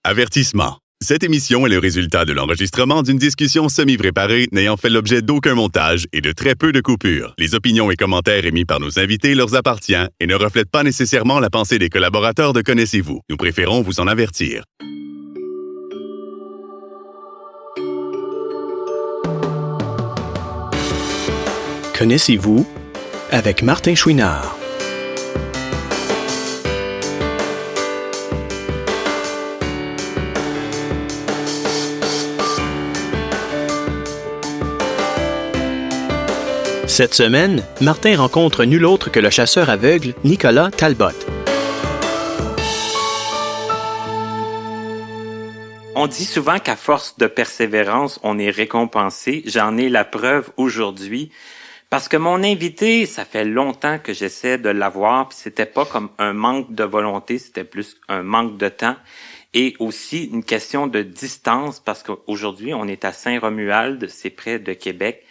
Avertissement. Cette émission est le résultat de l'enregistrement d'une discussion semi-préparée n'ayant fait l'objet d'aucun montage et de très peu de coupures. Les opinions et commentaires émis par nos invités leur appartiennent et ne reflètent pas nécessairement la pensée des collaborateurs de Connaissez-vous. Nous préférons vous en avertir. Connaissez-vous avec Martin Chouinard. Cette semaine, Martin rencontre nul autre que le chasseur aveugle Nicolas Talbot. On dit souvent qu'à force de persévérance, on est récompensé. J'en ai la preuve aujourd'hui. Parce que mon invité, ça fait longtemps que j'essaie de l'avoir, puis c'était pas comme un manque de volonté, c'était plus un manque de temps. Et aussi une question de distance, parce qu'aujourd'hui, on est à Saint-Romuald, c'est près de Québec.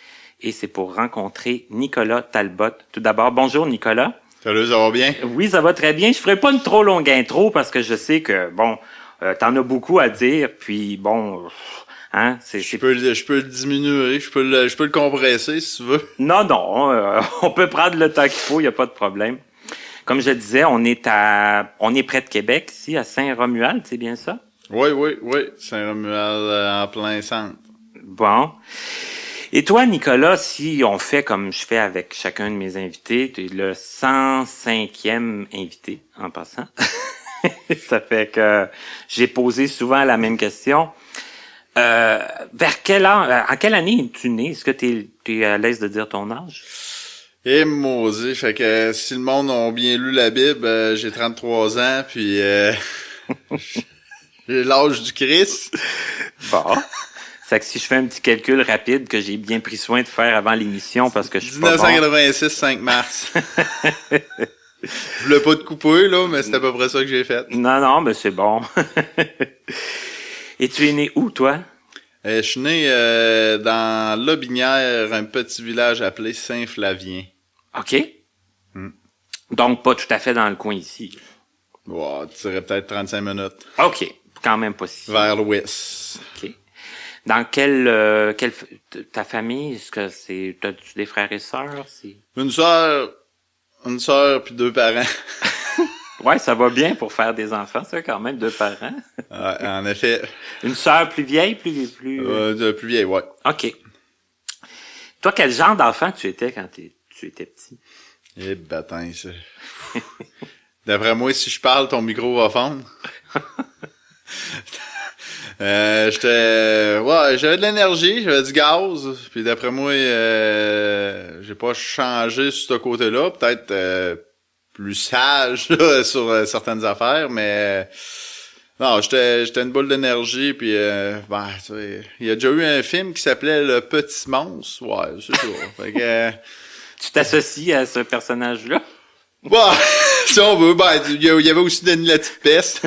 Et c'est pour rencontrer Nicolas Talbot. Tout d'abord, bonjour Nicolas. Salut, ça va bien? Oui, ça va très bien. Je ferai pas une trop longue intro parce que je sais que, t'en as beaucoup à dire, puis hein, Je peux le diminuer, je peux le compresser si tu veux. Non, on peut prendre le temps qu'il faut, il y a pas de problème. Comme je disais, on est près de Québec, ici, à Saint-Romuald, c'est bien ça? Oui, Saint-Romuald en plein centre. Bon. Et toi, Nicolas, si on fait comme je fais avec chacun de mes invités, tu es le 105e invité, en passant. Ça fait que j'ai posé souvent la même question. Vers quel an, en quelle année es-tu né? Est-ce que t'es à l'aise de dire ton âge? Et maudit, fait que si le monde a bien lu la Bible, j'ai 33 ans, puis j'ai l'âge du Christ. Bon. Fait que si je fais un petit calcul rapide que j'ai bien pris soin de faire avant l'émission parce que je suis 1986, 5 mars. Je voulais pas te couper, là, mais c'est à peu près ça que j'ai fait. Non, mais c'est bon. Et tu es né où, toi? Je suis né dans Lobinière, un petit village appelé Saint-Flavien. OK. Donc, pas tout à fait dans le coin ici. Wow, tu dirais peut-être 35 minutes. OK. Quand même pas si. Vers l'ouest. OK. Dans ta famille, est-ce que t'as-tu des frères et sœurs? Une sœur puis 2 parents. Ouais, ça va bien pour faire des enfants, ça, quand même, 2 parents. Ouais, en effet. Une sœur plus vieille, plus... Plus vieille, ouais. OK. Toi, quel genre d'enfant tu étais quand tu étais petit? Eh, bâtin, ça. D'après moi, si je parle, ton micro va fondre. J'avais de l'énergie, j'avais du gaz, puis d'après moi, j'ai pas changé sur ce côté-là, peut-être plus sage là, sur certaines affaires, mais non, j'étais une boule d'énergie, puis tu sais, il y a déjà eu un film qui s'appelait Le Petit Monstre, ouais, c'est ça. Fait que tu t'associes à ce personnage-là? Bah, si on veut, il y avait aussi Denis la petite peste.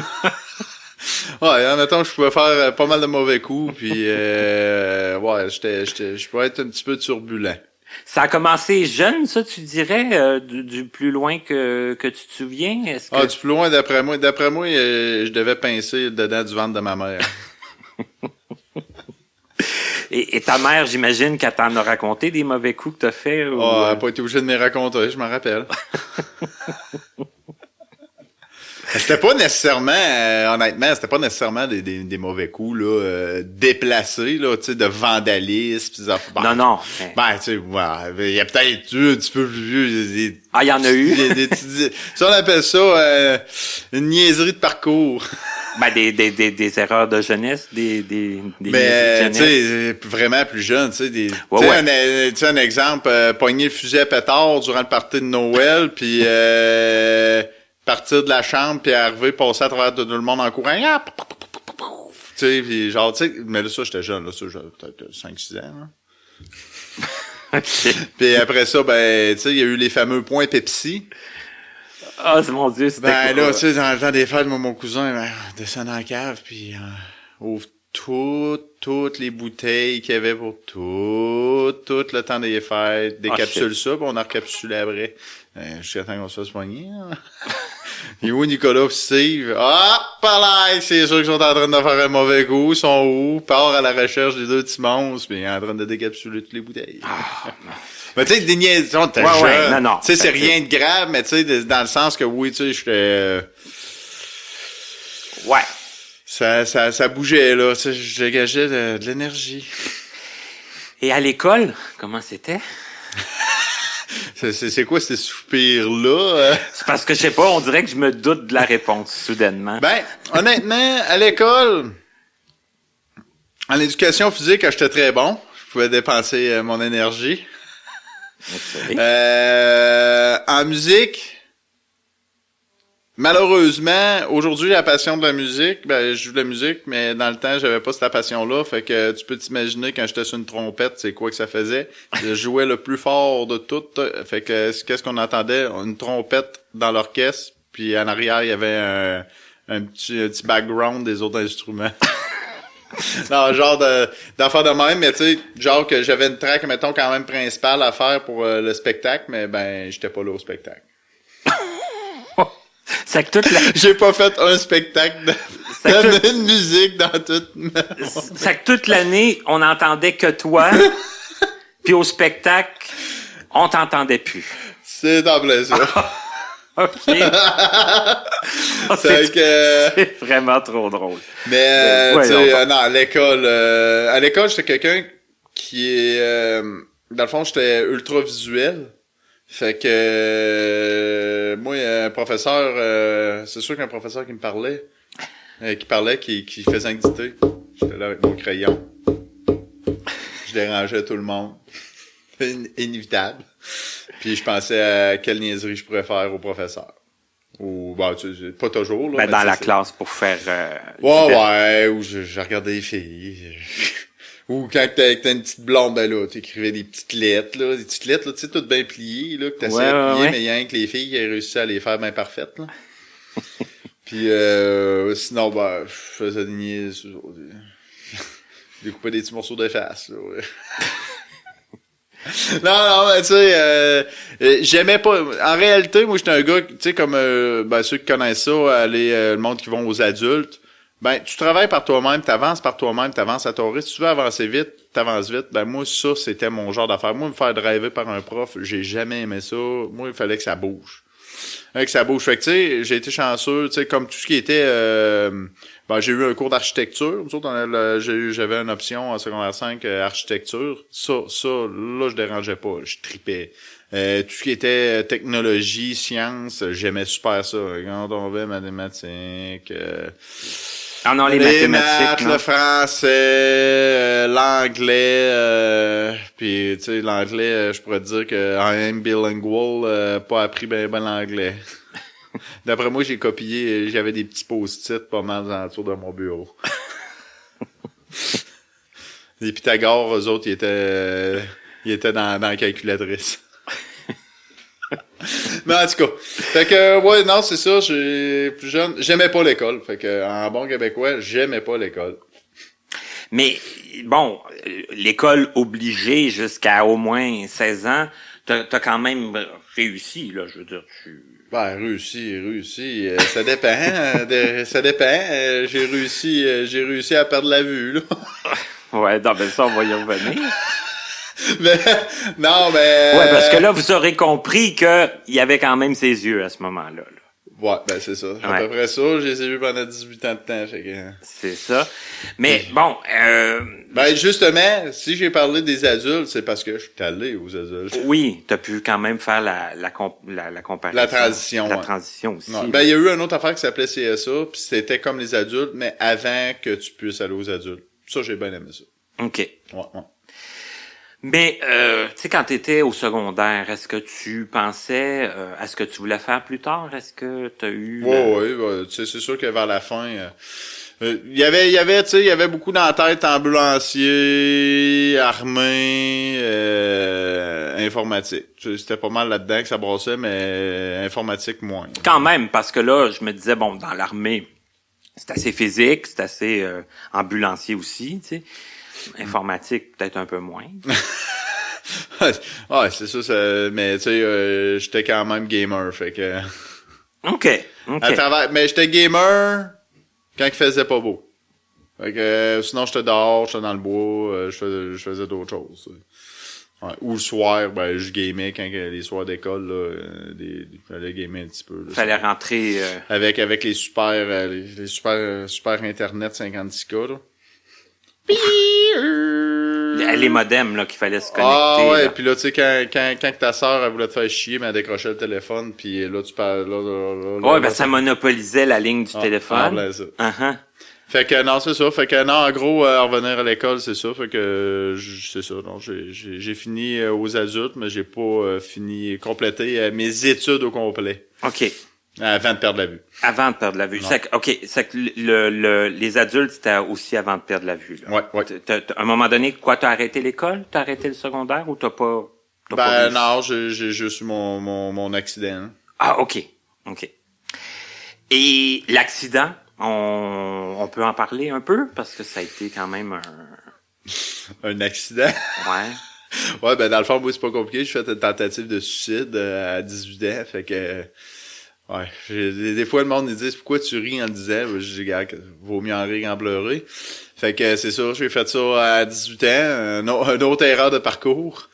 Ouais, en attendant, je pouvais faire pas mal de mauvais coups, puis je pouvais être un petit peu turbulent. Ça a commencé jeune, ça, tu dirais, du plus loin que tu te souviens? Du plus loin, d'après moi, je devais pincer dedans du ventre de ma mère. Et ta mère, j'imagine qu'elle t'en a raconté des mauvais coups que t'as fait? Elle n'a pas été obligée de me raconter, je m'en rappelle. C'était pas nécessairement, honnêtement, c'était pas nécessairement des mauvais coups là, déplacés là, tu sais, de vandalisme. Pis non. Tu sais, il y a peut-être eu un petit peu plus vieux. Il y en a eu. Ça, on appelle ça une niaiserie de parcours. Des erreurs de jeunesse, des mais tu sais, vraiment plus jeune, tu sais, un exemple, pogner le fusil à pétard durant le party de Noël, puis partir de la chambre puis arriver, passer à travers tout le monde en courant. Tu sais, puis genre, tu sais, mais là, ça, j'étais jeune, là, ça, j'avais peut-être 5-6 ans, là. Okay. Puis après ça, tu sais, il y a eu les fameux points Pepsi. Ah, c'est mon Dieu, c'était cool, là, tu sais, dans le temps des fêtes, moi, mon cousin, descend dans la cave, puis ouvre toutes les bouteilles qu'il y avait pour tout le temps des fêtes, décapsule ça, puis on en recapsule après. Jusqu'à temps qu'on se fasse poigner, Et où Nicolas pis Steve? Ah, pas là! C'est sûr qu'ils sont en train de faire un mauvais goût. Ils sont où? Part à la recherche des deux petits monstres, pis en train de décapsuler toutes les bouteilles. Mais tu sais, des niaisations, t'es jeune. Ouais, non. Tu sais, c'est rien de grave, mais tu sais, dans le sens que oui, tu sais, j'étais... Ouais. Ça bougeait, là. Je dégageais de l'énergie. Et à l'école, comment c'était? C'est quoi ces soupirs-là? C'est parce que je sais pas, on dirait que je me doute de la réponse, soudainement. Ben, honnêtement, à l'école, en éducation physique, j'étais très bon. Je pouvais dépenser mon énergie. Okay. En musique, malheureusement, aujourd'hui, la passion de la musique, ben, je joue de la musique, mais dans le temps, j'avais pas cette passion-là. Fait que tu peux t'imaginer quand j'étais sur une trompette, c'est quoi que ça faisait. Je jouais le plus fort de tout. Fait que qu'est-ce qu'on entendait? Une trompette dans l'orchestre, puis en arrière, il y avait un petit background des autres instruments. Non, genre d'affaires de même, mais tu sais, genre que j'avais une track, mettons, quand même principale à faire pour le spectacle, mais ben, j'étais pas là au spectacle. C'est que toute la... J'ai pas fait un spectacle de une musique dans toute ma... C'est que toute l'année, on n'entendait que toi, puis au spectacle, on t'entendait plus. C'est en plein ça. OK. C'est vraiment trop drôle. Mais tu sais, non, à l'école, j'étais quelqu'un qui est... dans le fond, j'étais ultra visuel. Fait que moi, un professeur, c'est sûr qu'un professeur qui me parlait, qui faisait un dicté. J'étais là avec mon crayon. Je dérangeais tout le monde. Inévitable. Puis je pensais à quelle niaiserie je pourrais faire au professeur. Ou ben tu sais, pas toujours là. Ben, dans la classe pour faire. Ouais, ou je regardais les filles. Ou quand t'as une petite blonde, ben là, t'écrivais des petites lettres, là, tu sais, toutes bien pliées, là, que t'essayais de plier, mais il y a rien que les filles qui réussissaient à les faire bien parfaites, là. Puis sinon, ben, je faisais des niaises, découpais des petits morceaux de face, là, ouais. Non, mais tu sais, j'aimais pas. En réalité, moi, j'étais un gars, tu sais, comme ben, ceux qui connaissent ça, le monde qui vont aux adultes. Ben, tu travailles par toi-même, t'avances par toi-même, t'avances à ton rythme. Si tu veux avancer vite, t'avances vite. Ben, moi, ça, c'était mon genre d'affaire. Moi, me faire driver par un prof, j'ai jamais aimé ça. Moi, il fallait que ça bouge. Fait que tu sais, j'ai été chanceux, tu sais, comme tout ce qui était, ben, j'ai eu un cours d'architecture. Nous autres, j'avais une option en secondaire 5, architecture. Ça, là, je dérangeais pas. Je tripais. Tout ce qui était technologie, science, j'aimais super ça. Quand on avait mathématiques, ah non, les mathématiques, maths, le français, l'anglais, puis tu sais, l'anglais, je pourrais te dire que I am bilingual, pas appris ben l'anglais. D'après moi, j'ai copié, j'avais des petits post-it pas mal autour de mon bureau. Les Pythagore, eux autres, ils étaient dans la calculatrice. Mais en tout cas, fait que ouais, non, c'est ça, plus jeune, j'aimais pas l'école, fait que en bon québécois, j'aimais pas l'école. Mais bon, l'école obligée jusqu'à au moins 16 ans, t'as quand même réussi, là, je veux dire, Ben, réussi, ça dépend, ça dépend, j'ai réussi à perdre la vue, là. Ouais, non, ben ça, on va y revenir. Mais, non, mais... Ouais, parce que là, vous aurez compris que il y avait quand même ses yeux à ce moment-là, là. Ouais, ben c'est ça. À peu près ça, je les ai vus pendant 18 ans de temps, fait que... C'est ça. Mais bon, ben justement, si j'ai parlé des adultes, c'est parce que je suis allé aux adultes. Oui, t'as pu quand même faire la comparaison. La transition. La transition aussi. Ouais. Ben il y a eu une autre affaire qui s'appelait CSA, puis c'était comme les adultes, mais avant que tu puisses aller aux adultes. Ça, j'ai bien aimé ça. OK. Ouais. Mais, tu sais, quand t'étais au secondaire, est-ce que tu pensais à ce que tu voulais faire plus tard? Est-ce que t'as eu... Oui, tu sais, c'est sûr que vers la fin, il y avait beaucoup dans la tête ambulancier, armée, informatique. C'était pas mal là-dedans que ça brassait, mais informatique moins. Quand même, parce que là, je me disais, bon, dans l'armée, c'est assez physique, c'est assez ambulancier aussi, tu sais. Informatique, peut-être un peu moins. Ouais, c'est ça, mais tu sais, j'étais quand même gamer, fait que... OK. Mais j'étais gamer quand il faisait pas beau. Fait que, sinon, j'étais dehors, j'étais dans le bois, je faisais d'autres choses. Ouais. Ou le soir, ben, je gamais quand les soirs d'école, là, fallait gamer un petit peu. Là, fallait rentrer... Avec les super Internet 56K, là. Les modems, là, qu'il fallait se connecter. Ah ouais, là. puis là, tu sais, quand ta sœur, elle voulait te faire chier, mais elle décrochait le téléphone, puis là, tu parles, Ouais, ben, ça monopolisait la ligne du téléphone. Ça. Uh-huh. Fait que, non, c'est ça. Fait que, non, en gros, revenir à l'école, c'est ça. Fait que, c'est ça. Non, j'ai fini aux adultes, mais j'ai pas complété mes études au complet. OK. Avant de perdre la vue. Avant de perdre la vue. C'est que les adultes, c'était aussi avant de perdre la vue. Là. Ouais. À un moment donné, t'as arrêté l'école? T'as arrêté le secondaire ou t'as pas non, j'ai juste eu mon accident. Ah, OK. Et l'accident, on peut en parler un peu? Parce que ça a été quand même un accident? Ouais. Ouais, ben, dans le fond, moi, c'est pas compliqué. J'ai fait une tentative de suicide à 18 ans. Fait que... Ouais, des fois le monde me dit pourquoi tu ris en le disant, je dis gars, vaut mieux en rire qu'en pleurer. Fait que c'est ça, j'ai fait ça à 18 ans, une autre erreur de parcours.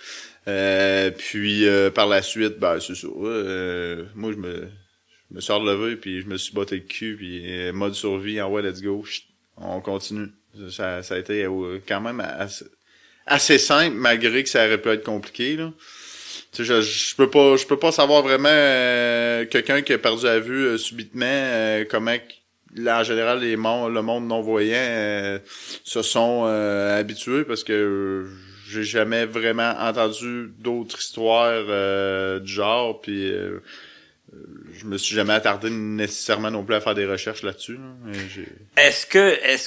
Puis par la suite, ben c'est ça. Moi je me suis relevé puis je me suis botté le cul puis mode survie, ouais let's go, on continue. Ça a été quand même assez simple malgré que ça aurait pu être compliqué là. Tu sais, je peux pas savoir vraiment quelqu'un qui a perdu la vue subitement comment là, en général le monde non voyant se sont habitués parce que j'ai jamais vraiment entendu d'autres histoires du genre puis je me suis jamais attardé nécessairement non plus à faire des recherches là-dessus. Là. Est-ce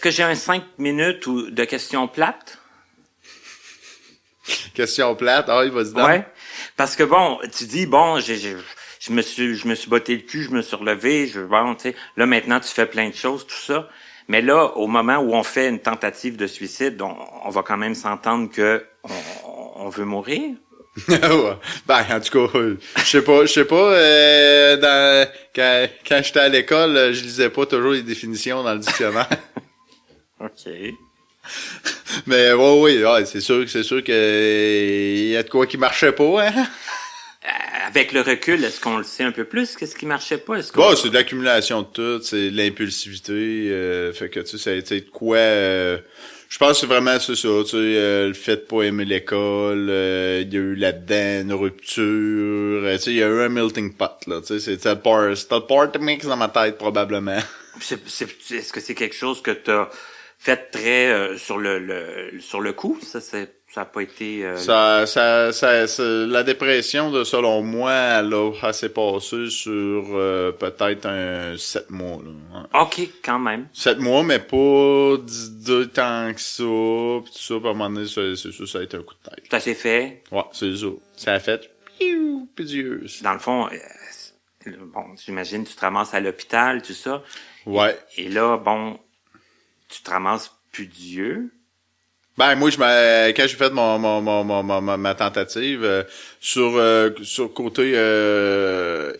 que j'ai un 5 minutes de questions plates? Question plate, il va se dire. Ouais. Parce que bon, tu dis bon, je me suis botté le cul, je me suis relevé, tu sais, là maintenant tu fais plein de choses, tout ça. Mais là, au moment où on fait une tentative de suicide, on va quand même s'entendre que on veut mourir. Ben, en tout cas, je sais pas, quand j'étais à l'école, je lisais pas toujours les définitions dans le dictionnaire. OK. Mais ouais, c'est sûr que il y a de quoi qui marchait pas, hein. Avec le recul, est-ce qu'on le sait un peu plus? Qu'est-ce qui marchait pas? C'est de l'accumulation de tout, c'est de l'impulsivité, fait que tu sais, ça a été de quoi. Je pense que c'est vraiment ça, tu sais, le fait de pas aimer l'école, il y a eu là-dedans une rupture, tu sais, il y a eu un melting pot, là, tu sais, c'était le party mix dans ma tête probablement. Est-ce que c'est quelque chose que t'as fait très sur le coup? Ça a pas été... la dépression, selon moi, elle a assez passé sur peut-être un 7 mois. Là. Ouais. OK, quand même. 7 mois, mais pas 10 tant que ça. Pis tout ça, à un moment donné, c'est ça, ça a été un coup de tête. Ça s'est fait? Ouais, c'est ça. Ça a fait... Pidieuse. Dans le fond, bon, j'imagine, tu te ramasses à l'hôpital, tout ça. Ouais. Et là, bon, tu te ramasses plus Dieu. Ben moi quand j'ai fait ma tentative sur côté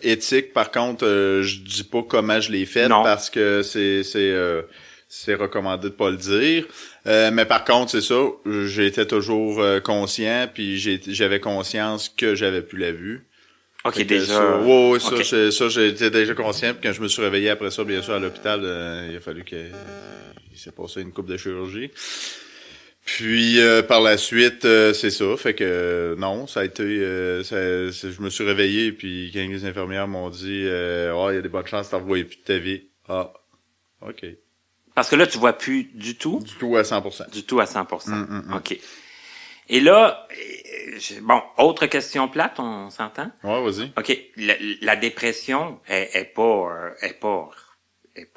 éthique par contre je dis pas comment je l'ai fait parce que c'est recommandé de pas le dire mais par contre c'est ça j'étais toujours conscient puis j'avais conscience que j'avais plus la vue. OK, déjà. Ça j'étais déjà conscient puis quand je me suis réveillé après ça bien sûr à l'hôpital il a fallu que il s'est passé une couple de chirurgie. Puis par la suite, c'est ça. Fait que non, ça a été. Je me suis réveillé puis quand les infirmières m'ont dit, il y a des bonnes chances que t'en revoies plus de ta vie. Ah, ok. Parce que là, tu vois plus du tout. Du tout à 100%. Du tout à 100%. Ok. Et là, bon, autre question plate, on s'entend? Ouais, vas-y. Ok. La dépression est pas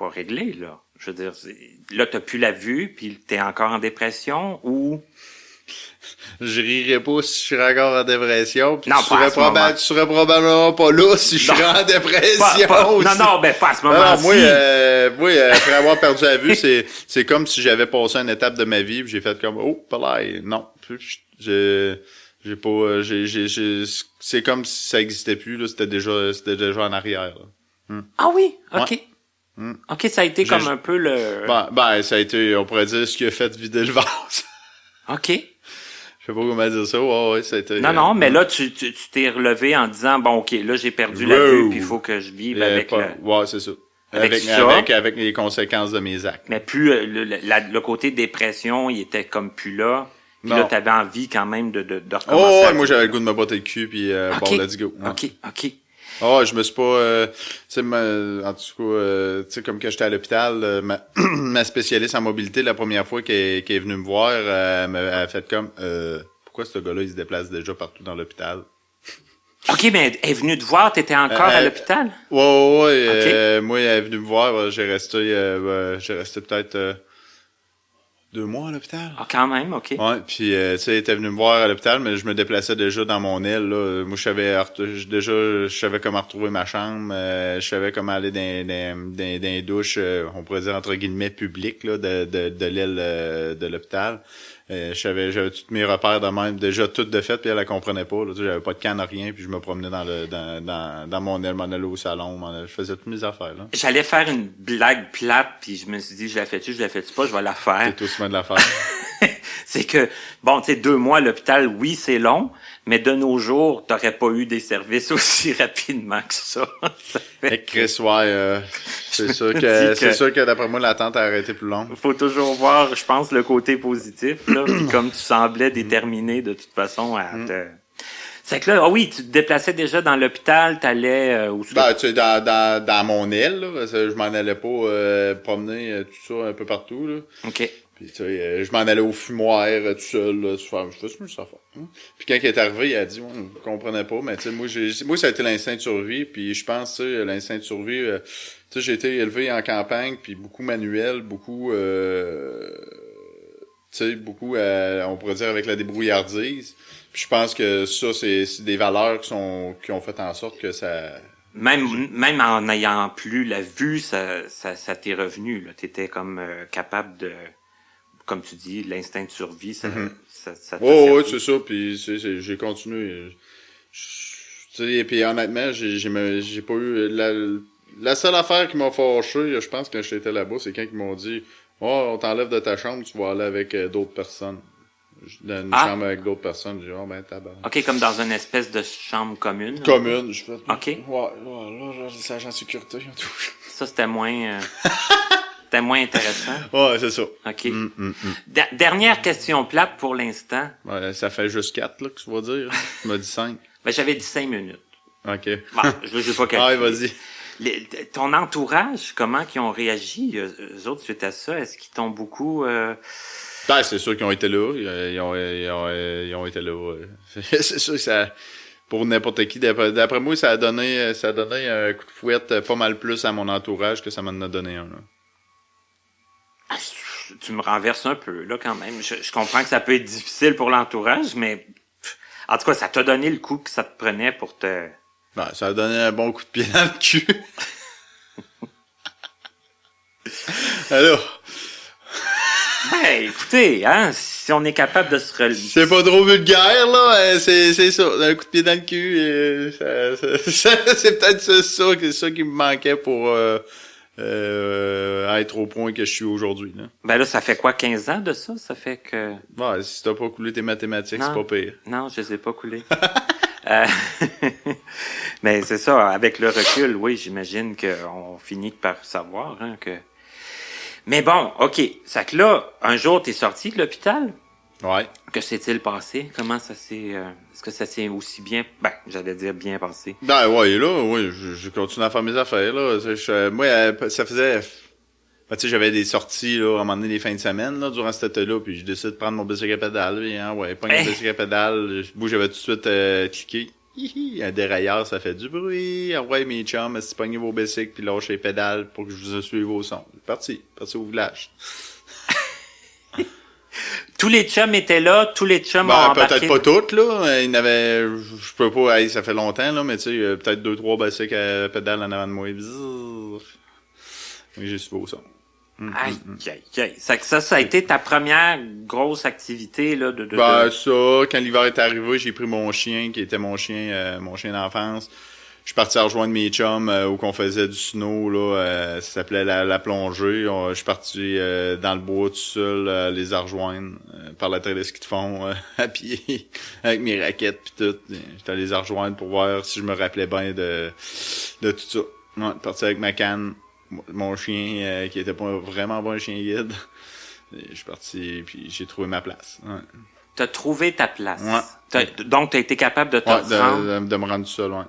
réglée là. Je veux dire, là, t'as plus la vue, puis t'es encore en dépression, ou... Je rirais pas si je suis encore en dépression, puis non, tu serais probablement pas là si je serais en dépression. Non, ben pas à ce moment-ci. Moi, après avoir perdu la vue, c'est comme si j'avais passé une étape de ma vie, puis j'ai fait comme, pas là, non, j'ai pas, c'est comme si ça existait plus, là, c'était déjà en arrière, là. Ah oui? OK. Ouais. OK, ça a été comme un peu le... Ben, ça a été, on pourrait dire, ce qui a fait vider le vase. OK. Je sais pas comment dire ça. Ouais, ça a été... Non, mais là, tu t'es relevé en disant, bon, OK, là, j'ai perdu la vue, puis il faut que je vive avec Ouais, c'est ça. Avec les conséquences de mes actes. Mais plus le côté dépression, il était comme plus là. Puis là, t'avais envie quand même de recommencer. Moi, j'avais le goût de me botter le cul, puis bon, let's go. Ouais. OK. Je me suis pas... tu sais, en tout cas, tu sais, comme quand j'étais à l'hôpital, ma spécialiste en mobilité, la première fois qu'elle est venue me voir, elle a fait comme... pourquoi ce gars-là, il se déplace déjà partout dans l'hôpital? OK, mais elle est venue te voir, t'étais encore à l'hôpital? Ouais. Okay. Moi, elle est venue me voir, j'ai resté peut-être 2 mois à l'hôpital. Ah, quand même, OK. Ouais, puis tu sais, elle était venue me voir à l'hôpital, mais je me déplaçais déjà dans mon aile, là. Moi, je savais comment retrouver ma chambre, je savais comment aller dans les douches, on pourrait dire entre guillemets publiques, là, de l'aile de l'hôpital. J'avais tous mes repères de même, déjà tout de fait, puis elle comprenait pas, là. J'avais pas de canne, rien, puis je me promenais dans mon aile, m'en allais au salon, je faisais toutes mes affaires, là. J'allais faire une blague plate, puis je me suis dit, je la fais-tu pas, je vais la faire. C'est tout de la faire. C'est que, bon, tu sais, 2 mois à l'hôpital, oui, c'est long, mais de nos jours, t'aurais pas eu des services aussi rapidement que ça. Chris, ouais, c'est sûr que d'après moi, l'attente a arrêté plus longue. Faut toujours voir, je pense, le côté positif, là, puis comme tu semblais déterminé de toute façon à te... C'est que là, oui, tu te déplaçais déjà dans l'hôpital, t'allais où tu sais, dans mon aile, là, je m'en allais pas promener tout ça un peu partout, là. OK. Puis tu sais, je m'en allais au fumoir tout seul, là, je fais ça faire. Puis quand il est arrivé, il a dit, je comprenais pas, mais tu sais, moi ça a été l'instinct de survie, puis je pense, tu sais, l'instinct de survie, tu sais, j'ai été élevé en campagne, puis beaucoup manuel, beaucoup, tu sais, beaucoup, on pourrait dire avec la débrouillardise. Puis je pense que ça, c'est des valeurs qui ont fait en sorte que ça... Même en n'ayant plus la vue, ça t'est revenu, là. T'étais comme capable de... Comme tu dis, l'instinct de survie, ça ouais, c'est ça. Puis j'ai continué. Tu sais, et puis honnêtement, j'ai pas eu la seule affaire qui m'a fâché, je pense, quand j'étais là-bas, c'est quand ils m'ont dit, on t'enlève de ta chambre, tu vas aller avec d'autres personnes. Dans une chambre avec d'autres personnes, j'ai dit, ben tabarnak. OK, comme dans une espèce de chambre commune. Commune, je fais. OK. Ouais, là, c'est agent de sécurité. Ça, c'était moins. C'était moins intéressant. Ouais, c'est ça. OK. Dernière question plate pour l'instant. Ouais, ça fait juste 4, là, que tu vas dire. Tu m'as dit 5. Ben, j'avais dit 5 minutes. OK. Bon, je vais pas calculer. Ouais, vas-y. Ton entourage, comment ils ont réagi, eux autres, suite à ça? Est-ce qu'ils t'ont beaucoup... Ben, c'est sûr qu'ils ont été là. Ils ont été là. C'est sûr que ça... Pour n'importe qui, d'après moi, ça a donné un coup de fouette pas mal plus à mon entourage que ça m'en a donné un, là. Tu me renverses un peu, là, quand même. Je comprends que ça peut être difficile pour l'entourage, mais en tout cas, ça t'a donné le coup que ça te prenait pour te... Ben, ça a donné un bon coup de pied dans le cul. Alors... Ben, écoutez, hein, si on est capable de se relever... C'est pas trop vulgaire, là, c'est ça, un coup de pied dans le cul, c'est peut-être ça qui me manquait pour... être au point que je suis aujourd'hui, là. Ben là, ça fait quoi, 15 ans de ça? Ça fait que... Ouais, si t'as pas coulé tes mathématiques, c'est pas pire. Non, je les ai pas coulées. Mais c'est ça, avec le recul, oui, j'imagine qu'on finit par savoir, hein, que... Mais bon, OK. Ça que là, un jour, t'es sorti de l'hôpital? Ouais. Que s'est-il passé? Comment ça s'est... est-ce que ça s'est aussi bien... Ben, j'allais dire bien passé. Ben ouais, là, oui, je continue à faire mes affaires, là. Moi, ça faisait... Ben, tu sais, j'avais des sorties, là, à un moment donné, des fins de semaine, là, durant cet été-là, puis je décide de prendre mon bicycle à pédale, et, hein, ouais, prendre mon bicycle à pédale. Moi, j'avais tout de suite cliqué. Hihi, un dérailleur, ça fait du bruit. Ah ouais, mes chums, si pognez vos bicycles, puis lâchez les pédales pour que je vous suive au son. Parti au village. Tous les chums étaient là, tous les chums ont embarqué. Peut-être pas toutes, là. Il y en avait, je peux pas, ça fait longtemps, là, mais tu sais, peut-être 2-3 bicycles à pédale en avant de moi. Oui, j'ai suivi au son. Aïe. Ça a été ta première grosse activité, là, ça, quand l'hiver est arrivé, j'ai pris mon chien, qui était mon chien d'enfance. suis parti à rejoindre mes chums où qu'on faisait du snow, là, ça s'appelait la plongée. Je suis parti dans le bois tout seul, les rejoindre par la trail de ski de fond à pied, avec mes raquettes pis tout. J'étais allé les rejoindre pour voir si je me rappelais bien de tout ça. Ouais, parti avec ma canne, mon chien qui était pas vraiment pas un chien guide. Je suis parti puis j'ai trouvé ma place. Ouais. T'as trouvé ta place. Ouais. Donc t'as été capable de te rendre. De me rendre tout seul, ouais.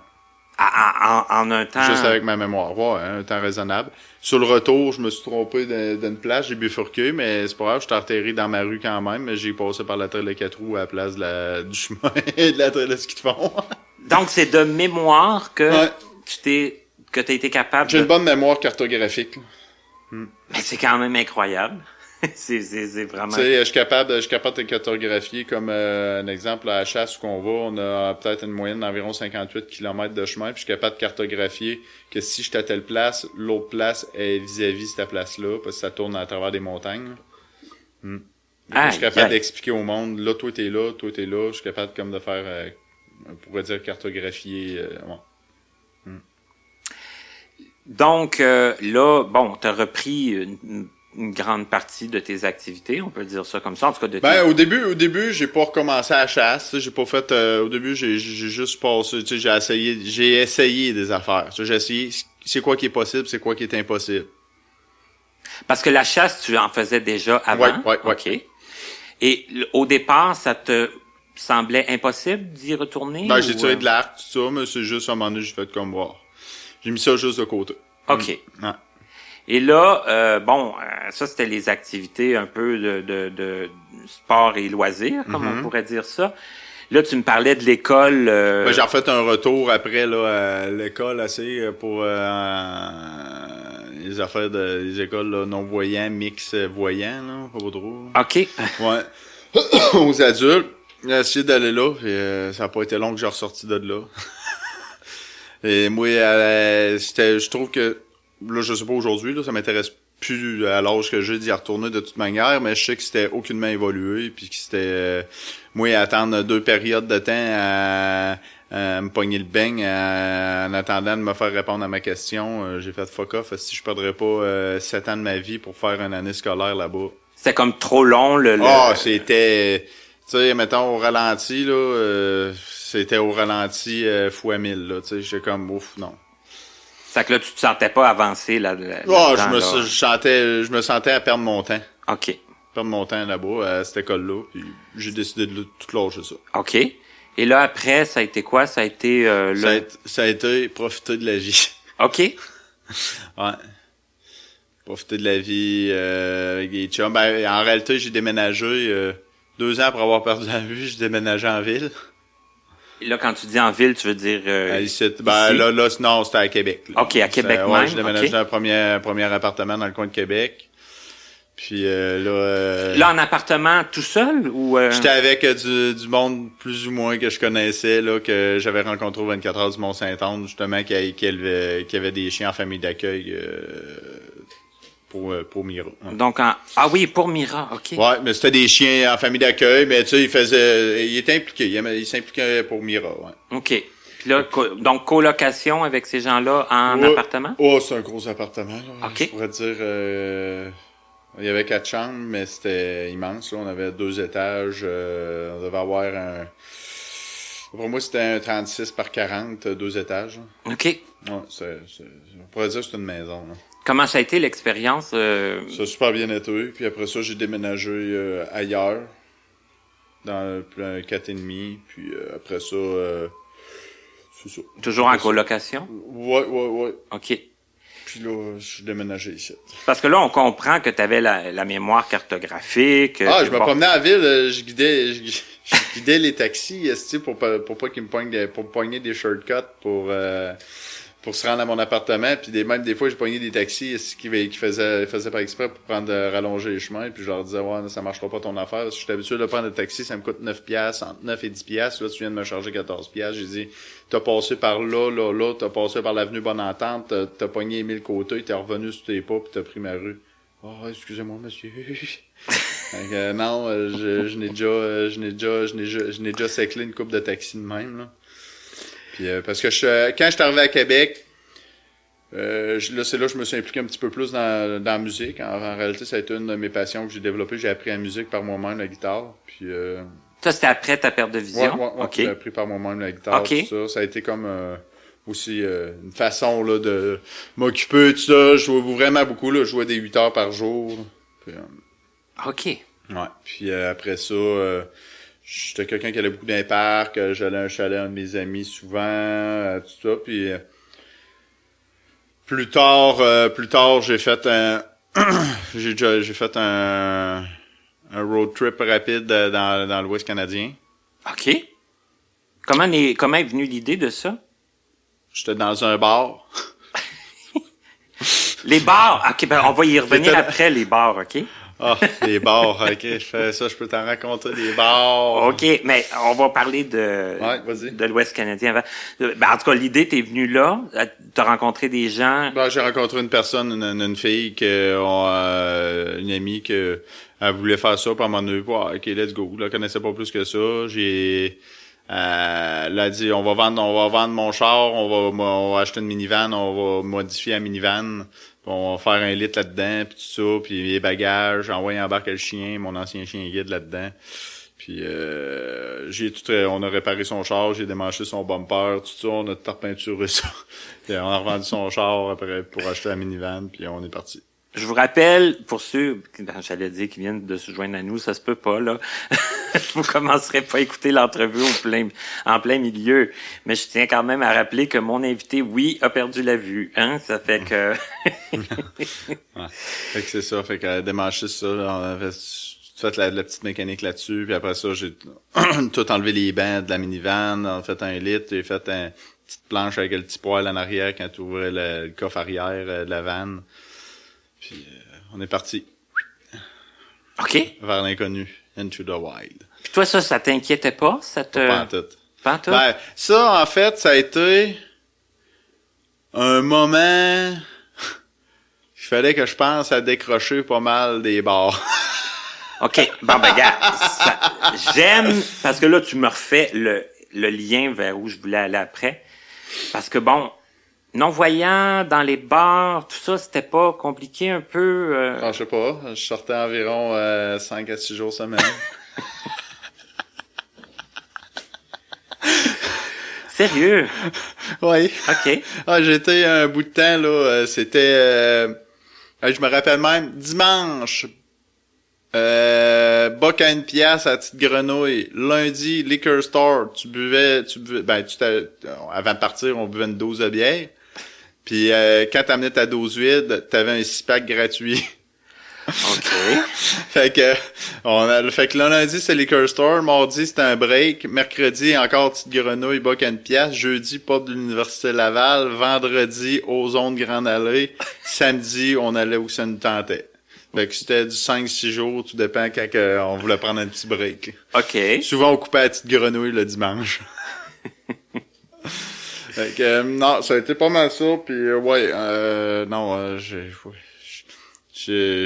En un temps. Juste avec ma mémoire, ouais, un temps raisonnable. Sur le retour, je me suis trompé d'une place, j'ai bifurqué, mais c'est pas grave, j'étais atterri dans ma rue quand même, mais j'ai passé par la trail de 4 roues à la place du chemin et de la trail de ski de fond. Donc c'est de mémoire que ouais. que t'as été capable. J'ai une bonne mémoire cartographique. Mais c'est quand même incroyable. c'est vraiment. Tu sais, je suis capable de cartographier comme un exemple à la chasse où on va, on a peut-être une moyenne d'environ 58 km de chemin, puis je suis capable de cartographier que si je suis à telle place, l'autre place est vis-à-vis cette place-là, parce que ça tourne à travers des montagnes. Je suis capable d'expliquer au monde, là, toi t'es là, je suis capable comme de faire, on pourrait dire cartographier. Ouais. Donc là, bon, t'as repris une grande partie de tes activités, on peut dire ça comme ça, en tout cas au début, j'ai pas recommencé à la chasse, j'ai pas fait au début j'ai juste passé, tu sais, j'ai essayé des affaires. J'ai essayé c'est quoi qui est possible, c'est quoi qui est impossible. Parce que la chasse, tu en faisais déjà avant. Ouais. OK. Et au départ, ça te semblait impossible d'y retourner? J'ai tiré de l'arc, tout ça, mais c'est juste à un moment donné, j'ai fait comme voir. J'ai mis ça juste de côté. OK. Ouais. Et là, ça, c'était les activités un peu de sport et loisirs, comme on pourrait dire ça. Là, tu me parlais de l'école. J'ai refait un retour après là à l'école assez pour les affaires les écoles là, non-voyants, mix-voyants, là, pas trop. OK. Ouais. Aux adultes. J'ai essayé d'aller là, et ça n'a pas été long que j'ai ressorti de là. Et moi, je trouve que là, je sais pas aujourd'hui, là, ça m'intéresse plus à l'âge que j'ai d'y retourner de toute manière, mais je sais que c'était aucunement évolué, puis que c'était moi attendre 2 périodes de temps à me pogner le beigne en attendant de me faire répondre à ma question. J'ai fait fuck off si je perdrais pas 7 ans de ma vie pour faire une année scolaire là-bas. C'était comme trop long c'était tu sais, mettons au ralenti là, c'était au ralenti fois 1000 là, tu sais, j'étais comme ouf, non. Fait que là, tu te sentais pas avancer là. Je me sentais à perdre mon temps. OK. Perdre mon temps là-bas, à cette école-là, puis j'ai décidé de tout lâcher ça. OK. Et là, après, ça a été quoi? Ça a été... Ça a été profiter de la vie. OK. Ouais. Profiter de la vie avec des chums. En réalité, j'ai déménagé 2 ans après avoir perdu la vue, j'ai déménagé en ville. Et là, quand tu dis en ville, tu veux dire... Ici? Là, non, c'était à Québec. Là. OK, à Québec même. J'ai déménagé dans un premier appartement dans le coin de Québec. Puis là... Là, en appartement tout seul ou... J'étais avec du monde plus ou moins que je connaissais, là, que j'avais rencontré au 24 heures du Mont-Saint-Anne, justement, qui avait des chiens en famille d'accueil pour Mira. Ouais. Donc, pour Mira, OK. Ouais, mais c'était des chiens en famille d'accueil, mais tu sais, il était impliqué, il s'impliquait pour Mira, ouais. OK. Puis là, donc, colocation avec ces gens-là en appartement? Oh, c'est un gros appartement, là. OK. Je pourrais dire, il y avait 4 chambres, mais c'était immense, là. On avait 2 étages, on devait avoir pour moi, c'était un 36 par 40, 2 étages. Là. OK. Ouais, on pourrait dire que c'est une maison, là. Comment ça a été l'expérience? Ça a super bien été. Puis après ça, j'ai déménagé ailleurs, dans un 4,5. Puis après ça, c'est ça. Toujours en colocation? Ouais. OK. Puis là, je suis déménagé ici. Parce que là, on comprend que tu avais la mémoire cartographique. Je me promenais en ville, je guidais les taxis, pour pas qu'ils me poigner des shortcuts pour se rendre à mon appartement, puis même des fois j'ai pogné des taxis qui faisaient par exprès pour rallonger les chemins, puis je leur disais ça marchera pas ton affaire, je suis habitué de prendre des taxis, ça me coûte 9 piastres, entre 9 et 10 piastres, là tu viens de me charger 14 piastres, j'ai dit t'as passé par là, t'as passé par l'avenue Bonne-Entente, t'as pogné 1000 côtés, t'es revenu sur tes pas, puis t'as pris ma rue. Excusez-moi monsieur. Non, je n'ai déjà séclé une couple de taxis de même là. Puis parce que quand je suis arrivé à Québec, c'est là que je me suis impliqué un petit peu plus dans la musique. En réalité, ça a été une de mes passions que j'ai développée. J'ai appris la musique par moi-même, la guitare. Puis ça, c'était après ta perte de vision? Ouais, OK. J'ai appris par moi-même la guitare, tout ça. Ça a été comme aussi une façon là de m'occuper de ça. Je jouais vraiment beaucoup, là. Je jouais des 8 heures par jour. Puis, OK. Ouais. Puis après ça, j'étais quelqu'un qui allait beaucoup dans les parcs. J'allais à un chalet, un de mes amis souvent, tout ça. Puis plus tard, j'ai fait un un road trip rapide dans l'Ouest canadien. OK. Comment est venue l'idée de ça? J'étais dans un bar. Les bars! OK, ben on va y revenir après, les bars, OK? Ah, les bars, OK, je peux t'en raconter des bars. OK, mais on va parler de l'Ouest canadien avant. Ben, en tout cas, l'idée, t'es venu là, t'as rencontré des gens. Ben, j'ai rencontré une personne, une fille, une amie elle voulait faire ça, puis elle m'en a dit, OK, let's go. Je la connaissais pas plus que ça. Elle a dit, on va vendre mon char, on va acheter une minivan, on va modifier la minivan. On va faire un lit là-dedans, puis tout ça, puis les bagages, envoyer embarquer le chien, mon ancien chien guide là-dedans. Puis on a réparé son char, j'ai démanché son bumper, tout ça, on a tout repeinturé ça. Puis on a revendu son char après pour acheter la minivan, puis on est parti. Je vous rappelle, pour ceux, j'allais dire, qui viennent de se joindre à nous, ça se peut pas, là. Vous commencerez pas à écouter l'entrevue en plein milieu. Mais je tiens quand même à rappeler que mon invité, oui, a perdu la vue, hein. Ça fait que... Ouais. Fait que c'est ça, fait qu'elle a démanché ça, là, on avait fait la petite mécanique là-dessus, puis après ça, j'ai tout enlevé les bancs de la minivan, on a fait un lit, j'ai fait une petite planche avec le petit poêle en arrière quand tu ouvrais le coffre arrière de la vanne. Puis on est parti. OK. Vers l'inconnu. Into the wild. Puis toi, ça t'inquiétait pas? Pas en tout. Pas en tout? Ben, ça, en fait, ça a été un moment... Il fallait que je pense à décrocher pas mal des bars. OK. Bon, ben, gars, j'aime... Parce que là, tu me refais le lien vers où je voulais aller après. Parce que, bon... Non-voyant, dans les bars, tout ça, c'était pas compliqué un peu? Je sais pas. Je sortais environ 5 à 6 jours semaine. Sérieux? Oui. OK. J'ai été un bout de temps, là. C'était... je me rappelle même, dimanche, boc à 1 pièce à la petite grenouille. Lundi, liquor store. Tu buvais, avant de partir, on buvait une dose de bière. Puis quand t'amenais ta dose vide, t'avais un 6-pack gratuit. OK. Fait que le lundi, c'est liquor store. Mardi, c'était un break. Mercredi, encore petite grenouille, boc à 1 pièce. Jeudi, pub de l'Université Laval. Vendredi, Ozone Grande Allée. Samedi, on allait où ça nous tentait. Fait que c'était du 5-6 jours, tout dépend quand on voulait prendre un petit break. OK. Souvent, on coupait la petite grenouille le dimanche. Fait que, non, ça a été pas mal ça, puis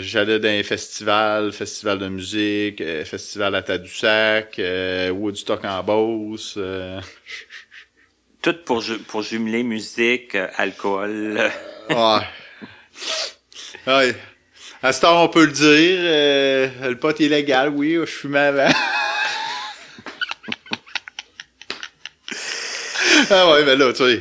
j'allais dans les festivals de musique, festival à Tadoussac, Woodstock en Beauce. Tout pour jumeler musique, alcool. Ouais. À cette heure, on peut le dire, le pot est légal, oui, je fumais avant. Ah ouais, mais là, tu sais,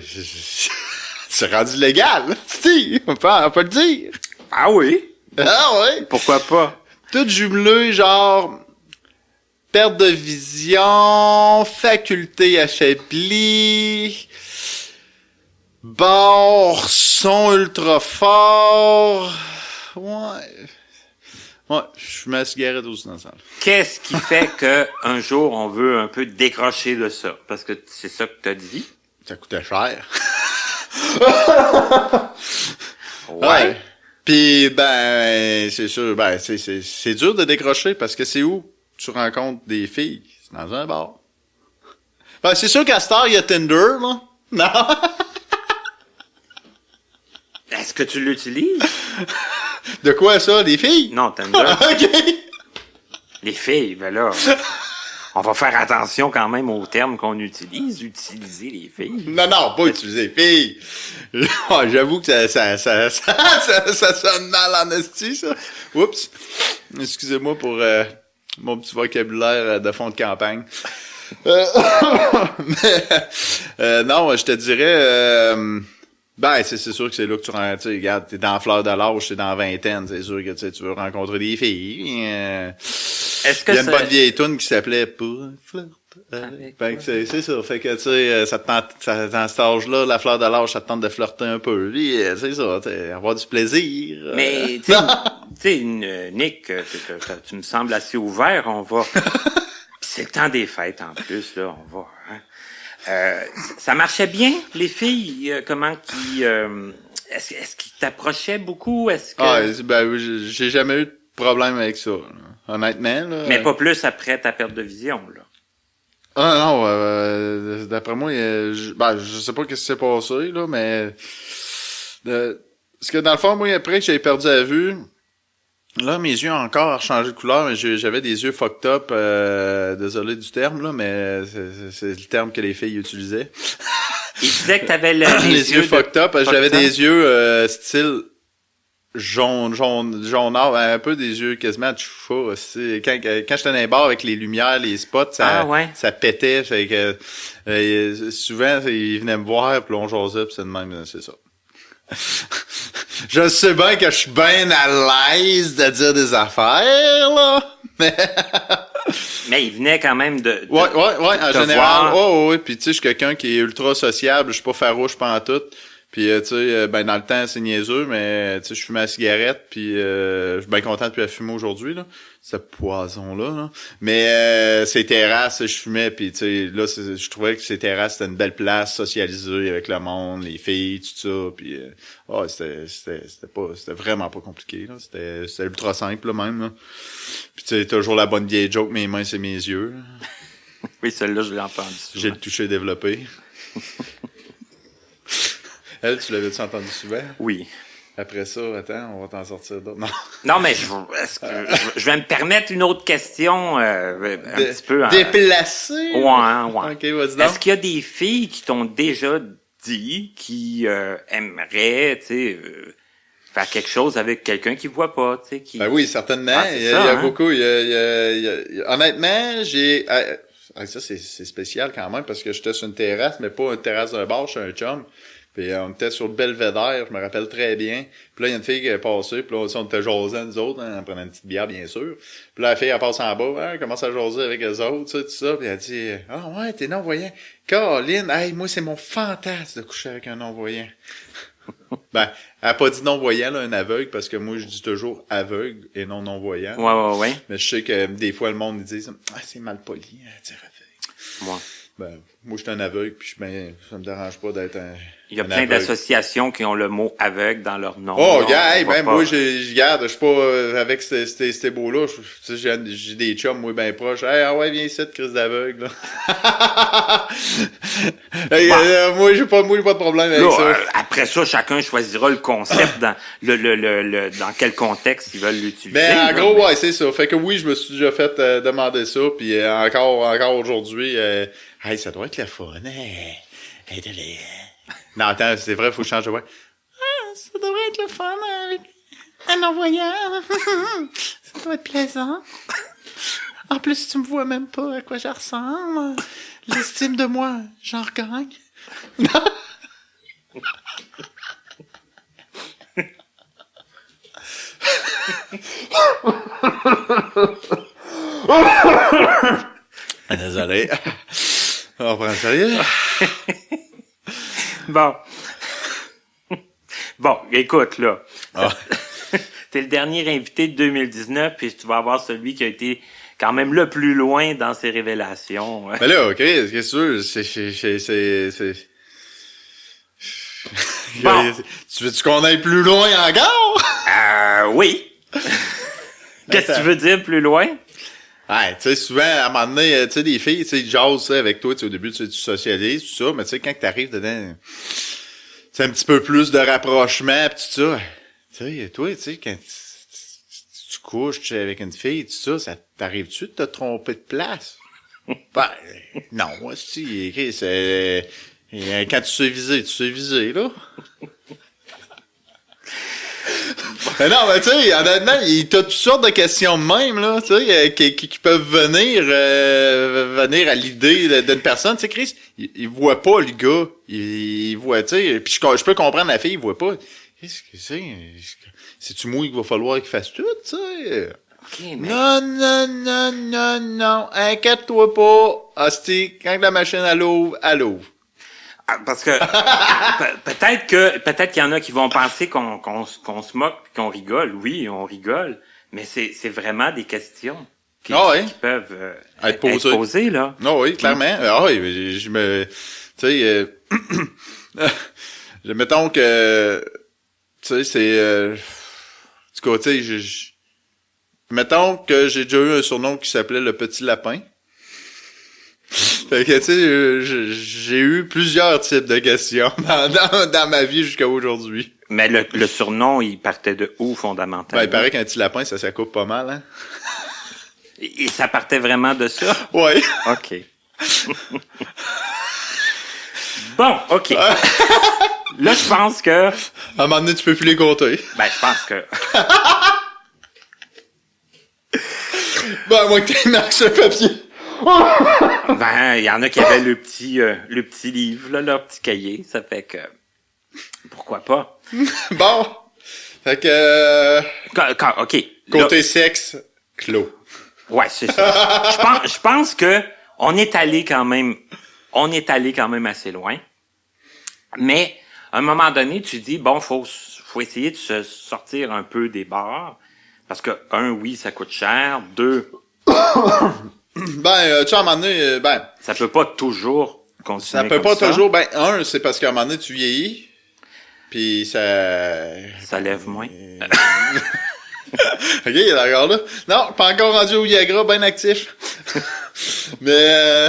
c'est rendu légal, si, on peut le dire. Ah oui? Ah ouais? Pourquoi pas? Tout jumelé, genre, perte de vision, faculté affaiblie, bar, son ultra fort. Ouais, je fumais la cigarette aussi dans la salle. Qu'est-ce qui fait que un jour on veut un peu décrocher de ça? Parce que c'est ça que t'as dit. Ça coûtait cher. Ouais. Puis c'est sûr, c'est dur de décrocher parce que c'est où tu rencontres des filles? C'est dans un bar. Ben, c'est sûr qu'à Star, il y a Tinder, là. Non. Est-ce que tu l'utilises? De quoi ça, des filles? Non, Tinder. OK. Les filles, ben là. On va faire attention quand même aux termes qu'on utilise. Utiliser les filles. Non, pas utiliser les filles. J'avoue que ça sonne mal en esti, ça. Oups. Excusez-moi pour mon petit vocabulaire de fond de campagne. Non, je te dirais... c'est sûr que c'est là que tu rentres, regarde, t'es dans la fleur de l'âge, t'es dans la vingtaine, c'est sûr que tu veux rencontrer des filles. Est-ce que il y a une bonne vieille toune qui s'appelait Pour flirt avec c'est ça, fait que tu sais, ça te tente, dans cet âge-là, la fleur de l'âge, ça te tente de flirter un peu. Puis, c'est ça, avoir du plaisir. Mais tu sais, Nick, tu me sembles assez ouvert, on va. C'est le temps des fêtes en plus, là, on va. Hein? Ça marchait bien, les filles? Comment qui est-ce qu'ils t'approchaient beaucoup? Est-ce que j'ai jamais eu de problème avec ça, là. Honnêtement, là. Mais pas plus après ta perte de vision, là. Non, d'après moi, je sais pas ce qui s'est passé, là, mais parce que dans le fond, moi, après que j'ai perdu la vue, là, mes yeux ont encore changé de couleur, mais j'avais des yeux fucked up, désolé du terme, là, mais c'est le terme que les filles utilisaient. Ils disaient que t'avais les yeux fucked up, j'avais des yeux style jaunard, un peu des yeux quasiment de choufa. Quand j'étais dans les bars avec les lumières, les spots, ça pétait. Fait que souvent, ils venaient me voir, puis on jasait, puis c'est de même, c'est ça. Je sais bien que je suis bien à l'aise de dire des affaires, là, mais il venait quand même de ouais, en général. Ouais, puis tu sais, je suis quelqu'un qui est ultra sociable, je suis pas farouche pantoute. Puis tu sais, dans le temps, c'est niaiseux, mais tu sais, je fumais la cigarette, puis je suis bien content de plus la fumer aujourd'hui, là. Ce poison-là, là. Mais ces terrasses, je fumais, puis tu sais, là, je trouvais que ces terrasses, c'était une belle place, socialiser avec le monde, les filles, tout ça, puis c'était vraiment pas compliqué, là. C'était ultra simple, là, même, là. Puis tu sais, toujours la bonne vieille joke, mes mains, c'est mes yeux, là. Oui, celle-là, je l'ai entendue souvent. J'ai le touché développé. Elle, tu l'avais-tu entendu souvent? Oui. Après ça, attends, on va t'en sortir d'autres. Non, mais je vais me permettre une autre question un petit peu... Déplacée? Ouais. OK, vas-y donc. Est-ce qu'il y a des filles qui t'ont déjà dit qui aimeraient, tu sais, faire quelque chose avec quelqu'un qui voit pas, tu sais, qui... Ben oui, certainement. Il y a beaucoup. Honnêtement, j'ai... ça, c'est spécial quand même, parce que j'étais sur une terrasse, mais pas une terrasse d'un bar, je suis un chum. Puis on était sur le Belvédère, je me rappelle très bien. Puis là, il y a une fille qui est passée, puis là, on était jasant, nous autres, hein, en prenant une petite bière, bien sûr. Puis là, la fille, elle passe en bas, hein, elle commence à jaser avec eux autres, tout ça. Puis elle dit, « Ah ouais, t'es non-voyant. Caroline, hey, moi, c'est mon fantasme de coucher avec un non-voyant. » Ben, elle a pas dit non-voyant, là, un aveugle, parce que moi, je dis toujours aveugle et non non-voyant. Ouais. Mais je sais que des fois, le monde, ils disent, « Ah, c'est mal poli, hein, dire aveugle. » Ouais. Ben, moi, je suis un aveugle, puis ça me dérange pas d'être un... Il y a plein d'associations qui ont le mot aveugle dans leur nom. Oh, gars, moi, je garde, je suis pas avec ces beaux-là. J'ai des chums, moi, bien proches. Hey, ah ouais, viens ici, crise d'aveugle, là. Moi, j'ai pas de problème avec ça. Après ça, chacun choisira le concept dans dans quel contexte ils veulent l'utiliser. Mais en gros, ouais, c'est ça. Fait que oui, je me suis déjà fait demander ça, puis encore aujourd'hui, hey, ça doit être le fun, hein. Non, attends, c'est vrai, faut que je change de voix. Ah, ça devrait être le fun avec un envoyant. Ça doit être plaisant. En plus, tu me vois même pas à quoi je ressemble. L'estime de moi, j'en regagne. Désolé. On prend sérieux. Bon, écoute, là. Ah. T'es le dernier invité de 2019, puis tu vas avoir celui qui a été quand même le plus loin dans ses révélations. Mais là, OK, qu'est-ce que c'est... Bon. Tu veux-tu qu'on aille plus loin encore? Oui. Qu'est-ce que tu veux dire plus loin? Ouais, tu sais, souvent, à un moment donné, tu sais, des filles, tu sais, jasent avec toi, tu sais, au début, tu socialises, tout ça, mais tu sais, quand t'arrives dedans, c'est un petit peu plus de rapprochement, pis tout ça. Tu sais, toi, tu sais, quand tu couches avec une fille, tout ça, ça t'arrive-tu de te tromper de place? Ben, non, si, c'est... Quand tu sais viser, là. Mais non, mais tu sais, honnêtement, t'as toutes sortes de questions de même, là, tu sais, qui peuvent venir à l'idée d'une personne. Tu sais, Chris, il voit pas le gars. Il voit, tu sais, puis je peux comprendre la fille, il voit pas. Qu'est-ce que c'est? C'est-tu moi qu'il va falloir qu'il fasse tout, tu sais? Okay, mais... Non. Inquiète-toi pas. Hostie, quand la machine elle ouvre. Parce que peut-être qu'il y en a qui vont penser qu'on se moque puis qu'on rigole. Oui, on rigole, mais c'est vraiment des questions qui peuvent être posées là. Non, oui, clairement. Ah oui, je me tu sais mettons que tu sais c'est du côté mettons que j'ai déjà eu un surnom qui s'appelait le petit lapin. Fait que, tu sais, j'ai eu plusieurs types de questions dans ma vie jusqu'à aujourd'hui. Mais le surnom, il partait de où, fondamentalement? Ben, il paraît qu'un petit lapin, ça coupe pas mal, hein? Et ça partait vraiment de ça? Oui. OK. Bon, OK. Là, je pense que... À un moment donné, tu peux plus les compter. Ben, je pense que... Ben, moi que t'aies marqué sur le papier. Ben, il y en a qui avaient le petit livre, là, leur petit cahier. Ça fait que... Pourquoi pas? Bon. Fait que... OK. Côté là, sexe, clos. Ouais, c'est ça. Je pense que on est allé quand même assez loin. Mais, à un moment donné, tu dis, bon, faut essayer de se sortir un peu des bars. Parce que, oui, ça coûte cher. 2... Ben, tu sais, à un moment donné, ça peut pas toujours continuer. Ça peut pas toujours. Ben, c'est parce qu'à un moment donné, tu vieillis. Puis ça lève moins. OK, d'accord là. Non, pas encore rendu au Viagra, bien actif. Mais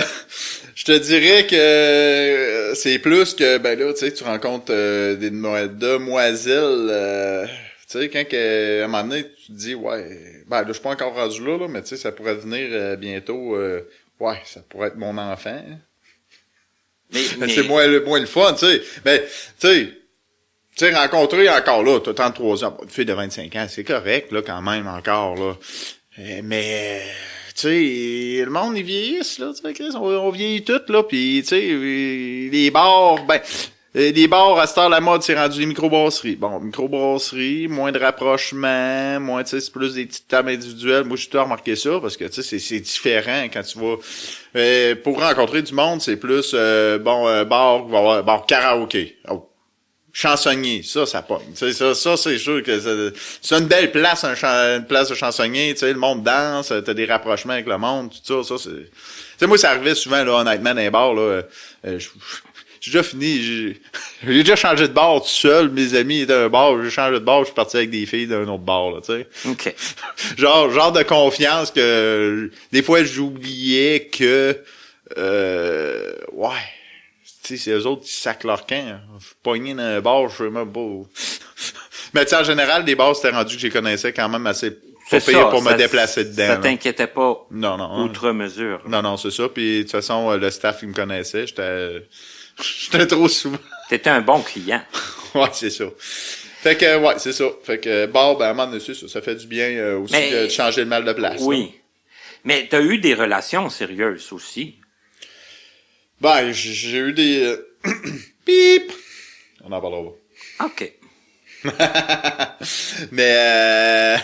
je te dirais que c'est plus que ben là, tu sais, tu rencontres des demoiselles. Tu sais, quand à un moment donné, tu te dis ouais, ben là, je suis pas encore rendu là, mais tu sais, ça pourrait devenir bientôt ouais, ça pourrait être mon enfant. Mais... C'est moins le fun, tu sais. Mais tu sais, rencontrer encore là, t'as 33 ans, une fille de 25 ans, c'est correct, là, quand même, encore, là. Mais, tu sais, le monde, ils vieillissent, là, tu sais, on vieillit tout, là, pis, tu sais, les bars, les bars, à cette heure, la mode, c'est rendu les microbrasseries. Bon, microbrasseries, moins de rapprochement, moins, tu sais, c'est plus des petites tables individuelles. Moi, j'ai tout remarqué ça, parce que, tu sais, c'est différent quand tu vas... pour rencontrer du monde, c'est plus, bar karaoké. Oh. Chansonnier, ça pogne. Tu sais, ça, c'est sûr que c'est une belle place, une place de chansonnier, tu sais, le monde danse, t'as des rapprochements avec le monde, tout ça, c'est... Tu sais, moi, ça arrivait souvent, là, honnêtement, dans les bars, là, j'ai déjà fini, j'ai déjà changé de bar tout seul, mes amis étaient à un bar, j'ai changé de bar, je suis parti avec des filles d'un autre bar, là, tu sais. OK. genre de confiance que, des fois, j'oubliais que, ouais. Tu sais, c'est eux autres qui sacent leur camp. Pogner dans un bar, je sais même pas. Mais tu sais, en général, des bars, c'était rendu que je les connaissais quand même assez payé pour me déplacer dedans. Ça t'inquiétait pas non, outre mesure. Non, c'est ça. Puis de toute façon, le staff, il me connaissait. J'étais trop souvent. T'étais un bon client. Ouais, c'est ça. Fait que, ouais, c'est ça. Fait que, bar, ben, à un moment donné, ça fait du bien aussi de changer le mal de place. Oui. Là. Mais t'as eu des relations sérieuses aussi. Ben, j'ai eu des... Pip! On en parlera pas. OK. Mais,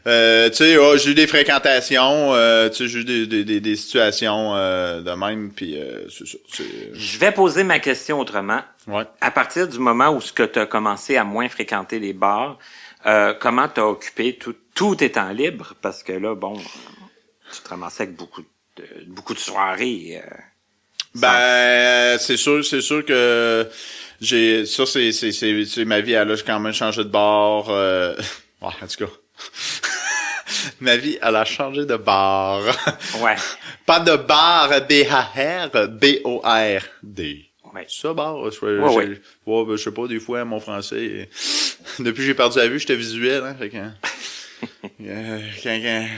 tu sais, j'ai eu des fréquentations, tu sais, j'ai eu des situations de même, puis c'est ça. Je vais poser ma question autrement. Ouais. À partir du moment où tu as commencé à moins fréquenter les bars, comment t'as occupé tout étant libre? Parce que là, bon, tu te ramassais avec beaucoup de soirées... c'est sûr que c'est ma vie, elle a quand même changé de bar, ouais, en tout cas. Ma vie, elle a changé de bar. Ouais. Pas de bar, B-A-R, B-O-R-D. Ouais. Ça, bar, ouais. Je sais pas, des fois, mon français, depuis que j'ai perdu la vue, j'étais visuel, hein, fait que...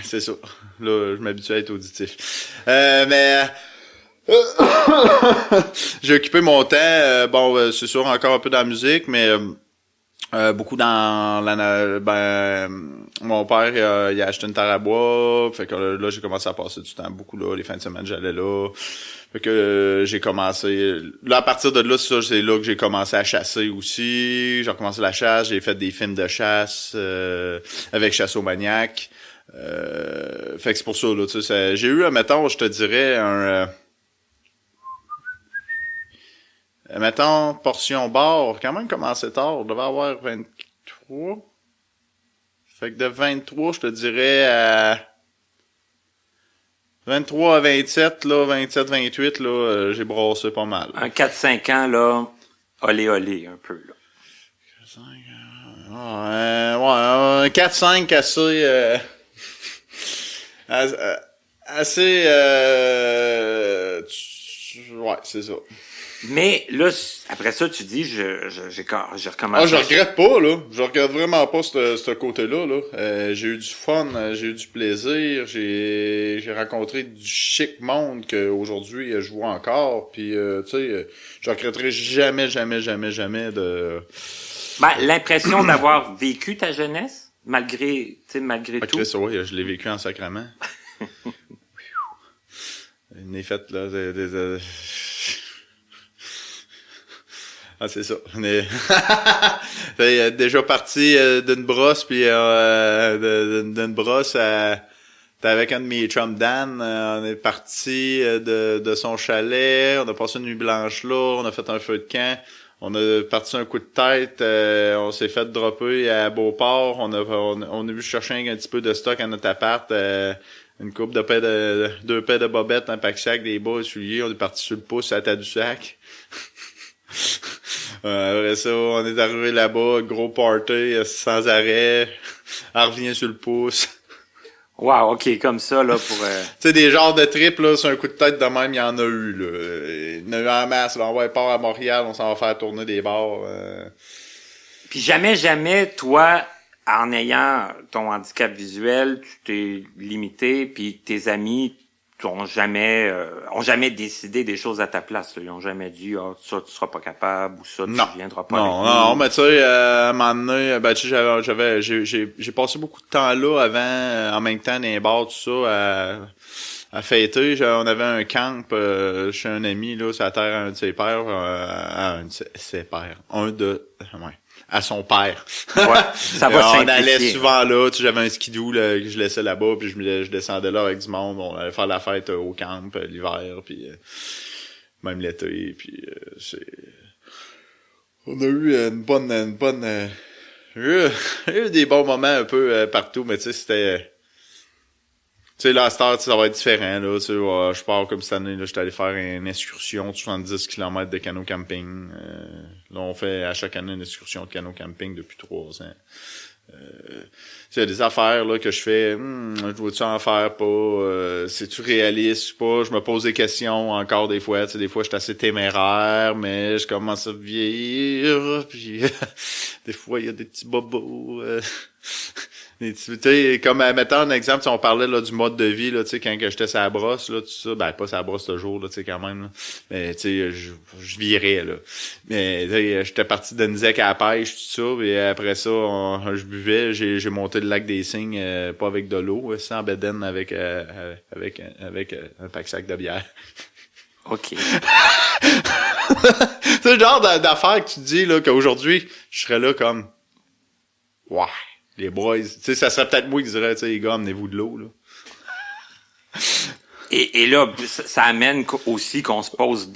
C'est ça. Là, je m'habitue à être auditif. Mais j'ai occupé mon temps. C'est sûr, encore un peu dans la musique, mais beaucoup dans mon père il a acheté une terre à bois, fait que là j'ai commencé à passer du temps beaucoup là, les fins de semaine j'allais là. Fait que j'ai commencé là à partir de là, c'est là que j'ai commencé à chasser aussi. J'ai recommencé la chasse, j'ai fait des films de chasse avec Chasse aux maniaques. Fait que c'est pour ça là, tu sais, j'ai eu mettons, je te dirais mettons, portion bar, quand même commencé tard, je devais avoir 23. Fait que de 23, je te dirais à 23 à 27, là, 27, 28, là, j'ai brassé pas mal. Un 4-5 ans, là, olé, un peu, là. 4-5 assez, ouais, c'est ça. Mais là, après ça, tu dis, j'ai recommencé. Je regrette pas, là. Je regrette vraiment pas ce côté-là, là. J'ai eu du fun, j'ai eu du plaisir, j'ai rencontré du chic monde qu'aujourd'hui je vois encore. Puis, tu sais, je regretterai jamais de... l'impression d'avoir vécu ta jeunesse, malgré tout. Ça, oui, je l'ai vécu en sacrament. Il est fait, là, Ah, c'est ça. On est déjà parti d'une brosse, puis d'une brosse t'es avec un de mes chums Dan, on est parti de son chalet, on a passé une nuit blanche là, on a fait un feu de camp, on a parti un coup de tête, on s'est fait dropper à Beauport, on a vu chercher un petit peu de stock à notre appart, une couple de deux paires de bobettes, un pack-sac, des bas, des souliers, on est parti sur le pouce à Tadoussac. Après ça, on est arrivé là-bas, gros party, sans arrêt, elle revient sur le pouce. Wow, ok, comme ça, là, pour... Tu sais, des genres de trips, là, sur un coup de tête de même, il y en a eu, là. Il y en a eu en masse, là. On va être part à Montréal, on s'en va faire tourner des bars. Puis jamais, toi, en ayant ton handicap visuel, tu t'es limité, puis tes amis ont jamais décidé des choses à ta place, là. Ils ont jamais dit, ça, tu seras pas capable, ou ça, tu viendras pas avec nous. Non, mais tu sais, à un moment donné, tu sais, j'ai passé beaucoup de temps là avant, en même temps, dans les bars, tout ça, à fêter. On avait un camp chez un ami, là, sur la terre à un de ses pères, à son père. Ouais, ça va simplifier. On allait souvent là, tu sais, j'avais un skidoo là, que je laissais là-bas, puis je descendais là avec du monde, on allait faire la fête au camp l'hiver, puis même l'été, puis on a eu une bonne j'ai eu des bons moments un peu partout, mais tu sais, c'était... Tu sais, là, à cette heure, ça va être différent, là. Tu sais, je pars comme cette année, là, j'étais allé faire une excursion de 70 km de canot camping. Là, on fait à chaque année une excursion de canot camping depuis 3 ans. Il y a des affaires, là, que je fais, je dois-tu en faire pas? C'est-tu réaliste ou pas? Je me pose des questions encore des fois. Tu sais, des fois, je suis assez téméraire, mais je commence à vieillir, puis des fois, il y a des petits bobos. Tu sais, comme mettant un exemple, si on parlait là du mode de vie, là, tu sais, quand que j'étais sur la brosse, là, tout ça, pas sur la brosse ce jour, là, tu sais, quand même, là. Mais tu sais, je virais, là. Mais tu sais, j'étais parti de Nizek à la pêche, tout ça, et après ça, je buvais, j'ai monté le lac des Cygnes, pas avec de l'eau, sans bedaine, avec un pack-sac de bière. OK. C'est le genre d'affaires que tu dis, là, qu'aujourd'hui, je serais là comme, ouais. Les boys, tu sais, ça serait peut-être moi qui dirais, tu sais, les gars, amenez-vous de l'eau, là. Et là, ça amène aussi qu'on se pose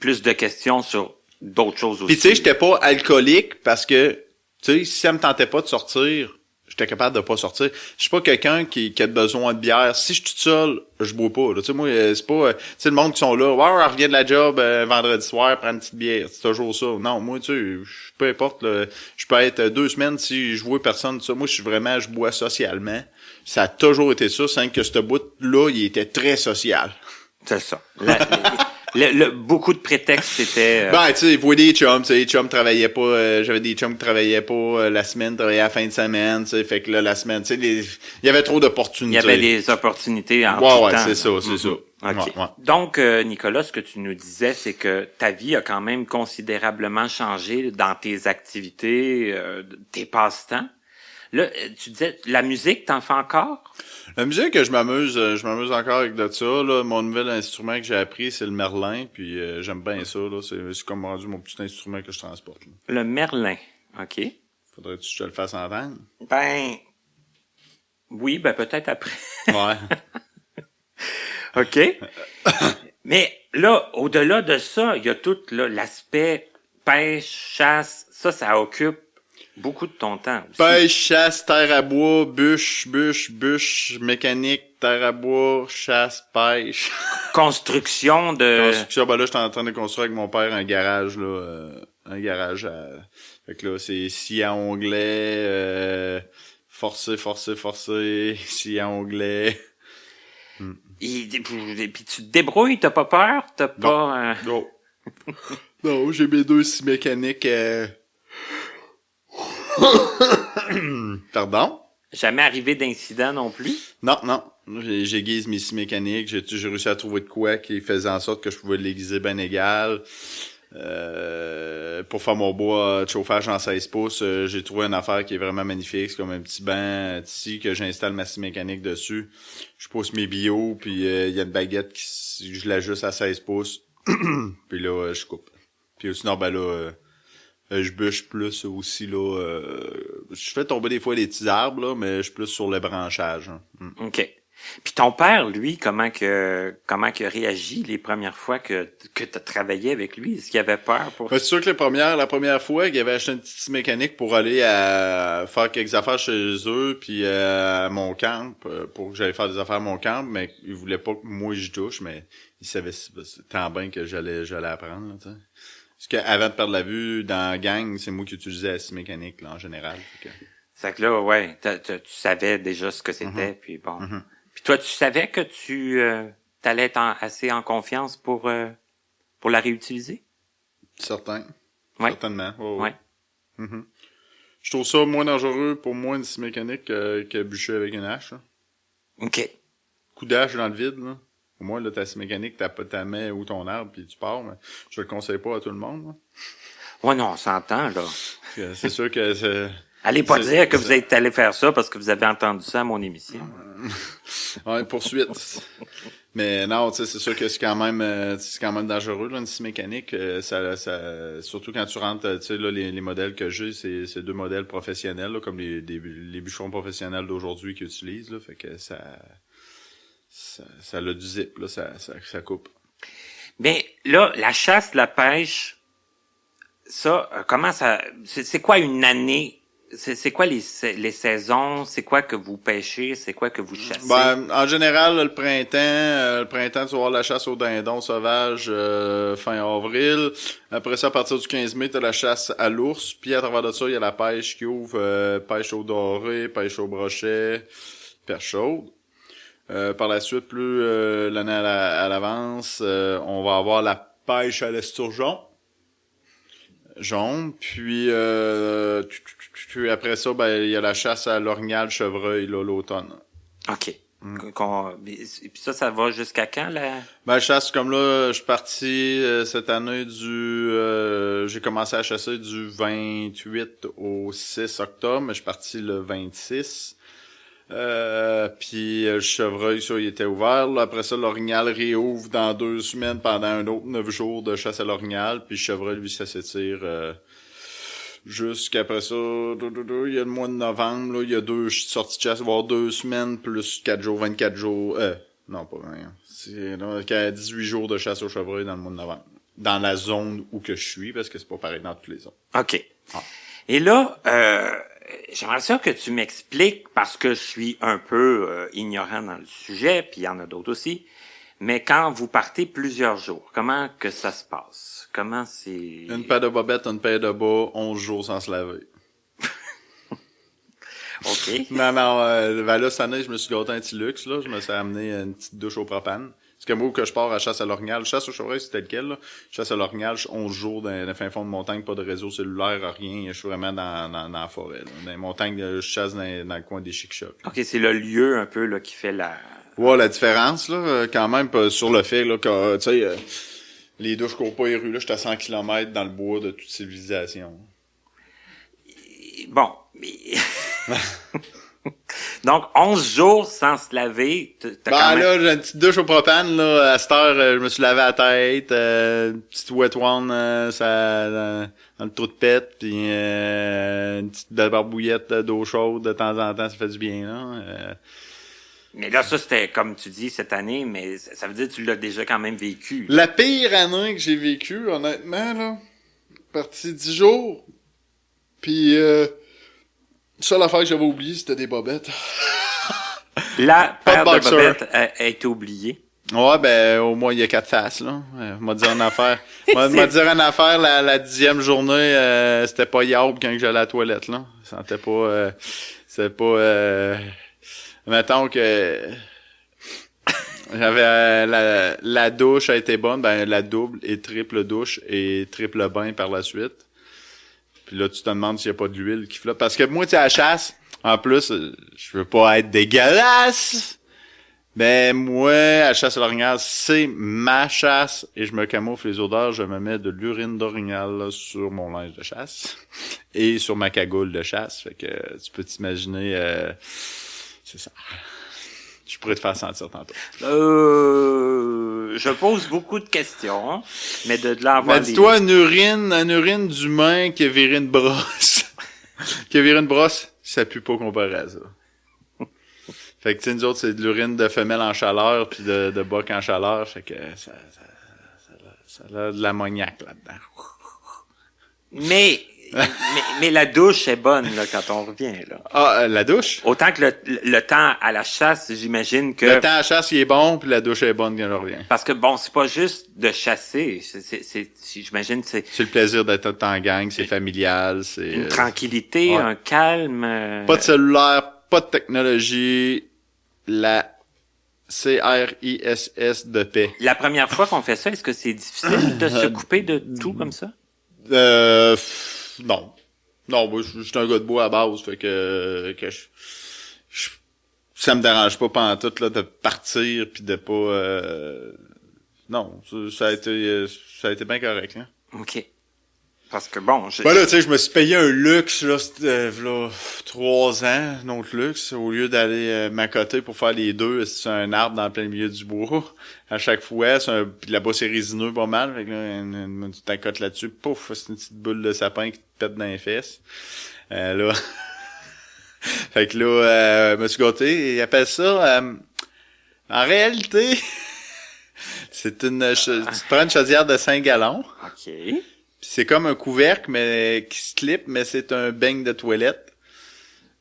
plus de questions sur d'autres choses aussi. Puis tu sais, j'étais pas alcoolique parce que, tu sais, si ça me tentait pas de sortir, j'étais capable de pas sortir. Je suis pas quelqu'un qui a besoin de bière. Si je suis tout seul, je bois pas. Tu sais, moi, c'est pas... tu sais, le monde qui sont là, on revient de la job vendredi soir, prendre une petite bière. C'est toujours ça. Non, moi, tu sais, peu importe. Là, je peux être 2 semaines si je vois personne. Ça. Moi, je bois socialement. Ça a toujours été ça, sans que ce bout-là, il était très social. C'est ça. Beaucoup de prétextes, c'était... Ben, tu sais, il faut des chums, tu sais, les chums travaillaient pas, j'avais des chums qui travaillaient pas la semaine, travaillaient à la fin de semaine, tu sais, fait que là, la semaine, tu sais, il y avait trop d'opportunités. Il y avait des opportunités en tout temps. Ouais, c'est ça. OK. Ouais. Donc, Nicolas, ce que tu nous disais, c'est que ta vie a quand même considérablement changé dans tes activités, tes passe-temps. Là, tu disais, la musique, t'en fais encore? La musique, je m'amuse encore avec de ça, là. Mon nouvel instrument que j'ai appris, c'est le Merlin, puis j'aime bien ça, là. C'est comme rendu mon petit instrument que je transporte, là. Le Merlin. OK. Faudrait-tu que je te le fasse entendre? Ben, oui, peut-être après. Ouais. OK. Mais là, au-delà de ça, il y a tout là, l'aspect pêche, chasse. Ça occupe beaucoup de ton temps aussi. Pêche, chasse, terre à bois, bûche, mécanique, terre à bois, chasse, pêche. Construction, ben là, je suis en train de construire avec mon père un garage, là. Fait que là, c'est scie à onglet, forcer, scie à onglet. Et puis tu te débrouilles, t'as pas peur? T'as pas... Non. Non, j'ai mes 2 scies mécaniques... Pardon? Jamais arrivé d'incident non plus? Non. J'aiguise mes scies mécaniques. J'ai réussi à trouver de quoi qui faisait en sorte que je pouvais l'aiguiser bien égal. Pour faire mon bois de chauffage en 16 pouces, j'ai trouvé une affaire qui est vraiment magnifique. C'est comme un petit banc ici que j'installe ma scie mécanique dessus. Je pose mes bio, puis il y a une baguette je l'ajuste à 16 pouces. Puis là, je coupe. Puis sinon, je bûche plus aussi, là. Je fais tomber des fois des petits arbres, là, mais je suis plus sur le branchage. Hein. OK. Puis ton père, lui, comment qu'il a réagi les premières fois que t'as travaillé avec lui? Est-ce qu'il avait peur pour... C'est sûr que la première fois qu'il avait acheté une petite mécanique pour aller faire quelques affaires chez eux, puis à mon camp, pour que j'allais faire des affaires à mon camp, mais il voulait pas que moi j'y touche, mais il savait tant bien que j'allais apprendre, là, tu sais. Parce qu'avant de perdre la vue, dans la gang, c'est moi qui utilisais la scie mécanique, là, en général. C'est que là, ouais, tu savais déjà ce que c'était, puis bon. Puis toi, tu savais que tu t'allais être assez en confiance pour la réutiliser? Certain. Ouais. Certainement. Ouais. Je trouve ça moins dangereux pour moi une scie mécanique que bûcher avec une hache. Là. OK. Coup d'hache dans le vide, là. Au moins, là, ta scie mécanique, ta main ou ton arbre, puis tu pars, mais je le conseille pas à tout le monde, là. Ouais, non, on s'entend, là. C'est sûr que c'est... Allez pas dire que vous êtes allé faire ça parce que vous avez entendu ça à mon émission. Ouais, poursuite. Mais non, tu sais, c'est sûr que c'est quand même dangereux, là, une scie mécanique. Ça, surtout quand tu rentres, tu sais, là, les modèles que j'ai, c'est 2 modèles professionnels, là, comme les bûcherons professionnels d'aujourd'hui qu'ils utilisent, là. Fait que ça a du zip, là, ça coupe. Mais là, la chasse, la pêche, ça, comment ça, c'est quoi une année? C'est quoi les saisons? C'est quoi que vous pêchez? C'est quoi que vous chassez? En général, le printemps, tu vas voir la chasse au dindon sauvage fin avril. Après ça, à partir du 15 mai, tu as la chasse à l'ours. Puis à travers de ça, il y a la pêche qui ouvre, pêche au doré, pêche au brochet, perche chaude. Par la suite, plus l'année à l'avance, on va avoir la pêche à l'esturgeon jaune, puis après ça, il y a la chasse à l'orignal chevreuil là, l'automne. OK. Et puis ça va jusqu'à quand, là? Je chasse comme là, je suis parti cette année j'ai commencé à chasser du 28 au 6 octobre, mais je suis parti le 26. Puis le chevreuil, ça, il était ouvert. Là. Après ça, l'orignal réouvre dans 2 semaines pendant un autre 9 jours de chasse à l'orignal. Puis le chevreuil, lui, ça s'étire jusqu'après ça. Il y a le mois de novembre, là, il y a 2 sorties de chasse, il va y avoir 2 semaines plus 4 jours, 24 jours. Non, pas rien. C'est donc 18 jours de chasse au chevreuil dans le mois de novembre. Dans la zone où que je suis, parce que c'est pas pareil dans toutes les zones. OK. Et là, j'aimerais ça que tu m'expliques, parce que je suis un peu ignorant dans le sujet, puis il y en a d'autres aussi, mais quand vous partez plusieurs jours, comment que ça se passe? Comment c'est... Une paire de bobettes, une paire de bas, 11 jours sans se laver. OK. Non, là, cette année, je me suis gâté un petit luxe, là. Je me suis amené une petite douche au propane. Parce que moi, que je pars à chasse à l'orignal, chasse au chevreuil, c'était lequel, là? Chasse à l'orignal, 11 jours dans le fin fond de montagne, pas de réseau cellulaire, rien. Je suis vraiment dans la forêt, là. Dans les montagnes, je chasse dans le coin des chic-chocs. OK, c'est le lieu un peu là qui fait la... Ouais, la différence, là, quand même, sur le fait, là, que, tu sais, les douches courent pas les rues, là, j'étais à 100 km dans le bois de toute civilisation. Bon, mais... Donc, 11 jours sans se laver, là, j'ai une petite douche au propane, là, à cette heure, je me suis lavé la tête, une petite wet one, dans le trou de pète, puis une petite barbouillette d'eau chaude de temps en temps, ça fait du bien, là. Mais là, ça, c'était, comme tu dis, cette année, mais ça veut dire que tu l'as déjà quand même vécu. La pire année que j'ai vécue, honnêtement, là, parti 10 jours, puis seule affaire que j'avais oubliée, c'était des bobettes. La paire de bobettes a été oubliée. Ouais, ben, au moins, il y a 4 faces, là. M'a dire une affaire. M'a dire une affaire, la 10e journée, c'était pas Yaub quand j'allais à la toilette, là. Ça sentait pas, c'était pas, mettons que, j'avais, la douche a été bonne, ben, la double et triple douche et triple bain par la suite. Puis là, tu te demandes s'il y a pas de l'huile qui flotte. Parce que moi, tu sais, à la chasse, en plus, je veux pas être dégueulasse, mais moi, à la chasse à l'orignal, c'est ma chasse et je me camoufle les odeurs. Je me mets de l'urine d'orignal là, sur mon linge de chasse et sur ma cagoule de chasse. Fait que tu peux t'imaginer, c'est ça. Je pourrais te faire sentir tantôt. Je pose beaucoup de questions, mais de là avoir mais dis-toi, une urine d'humain qui a viré une brosse. Qui a viré une brosse, ça pue pas comparé à ça. Fait que, tu sais, nous autres, c'est de l'urine de femelle en chaleur puis de boc en chaleur. Fait que ça a de l'ammoniaque là-dedans. Mais la douche est bonne, là, quand on revient, là. Ah, la douche? Autant que le temps à la chasse, j'imagine que... Le temps à la chasse, il est bon, puis la douche est bonne quand on revient. Parce que, bon, c'est pas juste de chasser. J'imagine, c'est le plaisir d'être en gang, c'est familial, c'est... Une tranquillité, un calme... Pas de cellulaire, pas de technologie, la CRISS de paix. La première fois qu'on fait ça, est-ce que c'est difficile de se couper de tout comme ça? Non. Non, moi, je suis un gars de bois à base, fait que ça me dérange pas pantoute, là, de partir pis de pas, non, ça a été bien correct, là. OK. Parce que bon, ben là, tu sais, je me suis payé un luxe, là, 3 ans, un autre luxe, au lieu d'aller m'accoter pour faire les deux, c'est un arbre dans le plein milieu du bois. À chaque fois, puis là-bas, c'est résineux pas mal, fait que là, tu t'accotes là-dessus, pouf, c'est une petite boule de sapin qui te pète dans les fesses. Là, fait que là, me suis gâté, et appelle ça, en réalité, c'est tu te prends une chaudière de 5 gallons. OK. C'est comme un couvercle, mais qui se clip, mais c'est un beigne de toilette.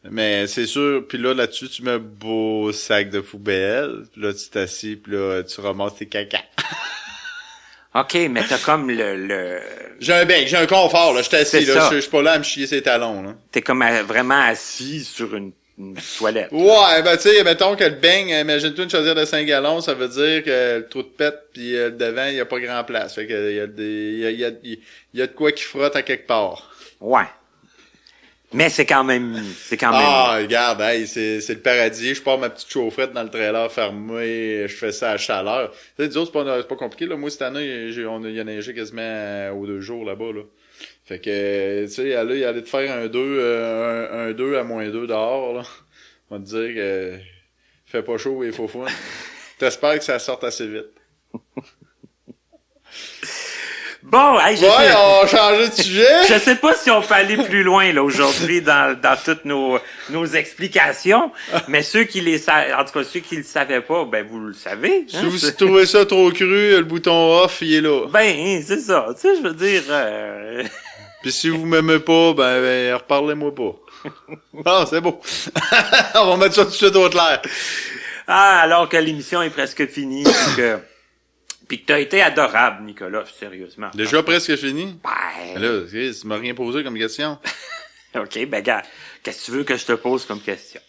Mais c'est sûr, puis là-dessus, tu mets un beau sac de poubelle, puis là, tu t'assis, puis là, tu ramasses tes caca. OK, mais t'as comme le... J'ai un beigne, j'ai un confort, là, je suis assis, là, je suis pas là à me chier ses talons, là. T'es comme vraiment assis sur une toilette. Ouais, ben tu sais, mettons que le beigne, imagine-toi une chaudière de 5 gallons, ça veut dire que le trou de pète puis le devant, il y a pas grand place. Fait que il y a de quoi qui frotte à quelque part. Ouais. Mais c'est quand même Ah, regarde, hey, c'est le paradis. Je pars ma petite chaufferette dans le trailer fermé, je fais ça à chaleur. Tu sais, disons, c'est pas compliqué, là. Moi, cette année, il y a neigé quasiment aux 2 jours là-bas, là. Fait que, tu sais, il allait te faire un 2 à -2 dehors, là. On va te dire que fait pas chaud et faut fou. T'espères que ça sorte assez vite. Bon, hey, on change de sujet. Je sais pas si on peut aller plus loin, là, aujourd'hui, dans toutes nos explications, mais ceux qui en tout cas, ceux qui le savaient pas, ben, vous le savez. Si vous trouvez ça trop cru, le bouton off, il est là. Ben, c'est ça. Tu sais, je veux dire, Puis si vous m'aimez pas, ben reparlez-moi pas. Ah, c'est beau. On va mettre ça tout de suite au clair. Ah, alors que l'émission est presque finie, puis que t'as été adorable, Nicolas, sérieusement. Déjà presque fini? Ben... Là, tu m'as rien posé comme question. OK, ben gars, qu'est-ce que tu veux que je te pose comme question?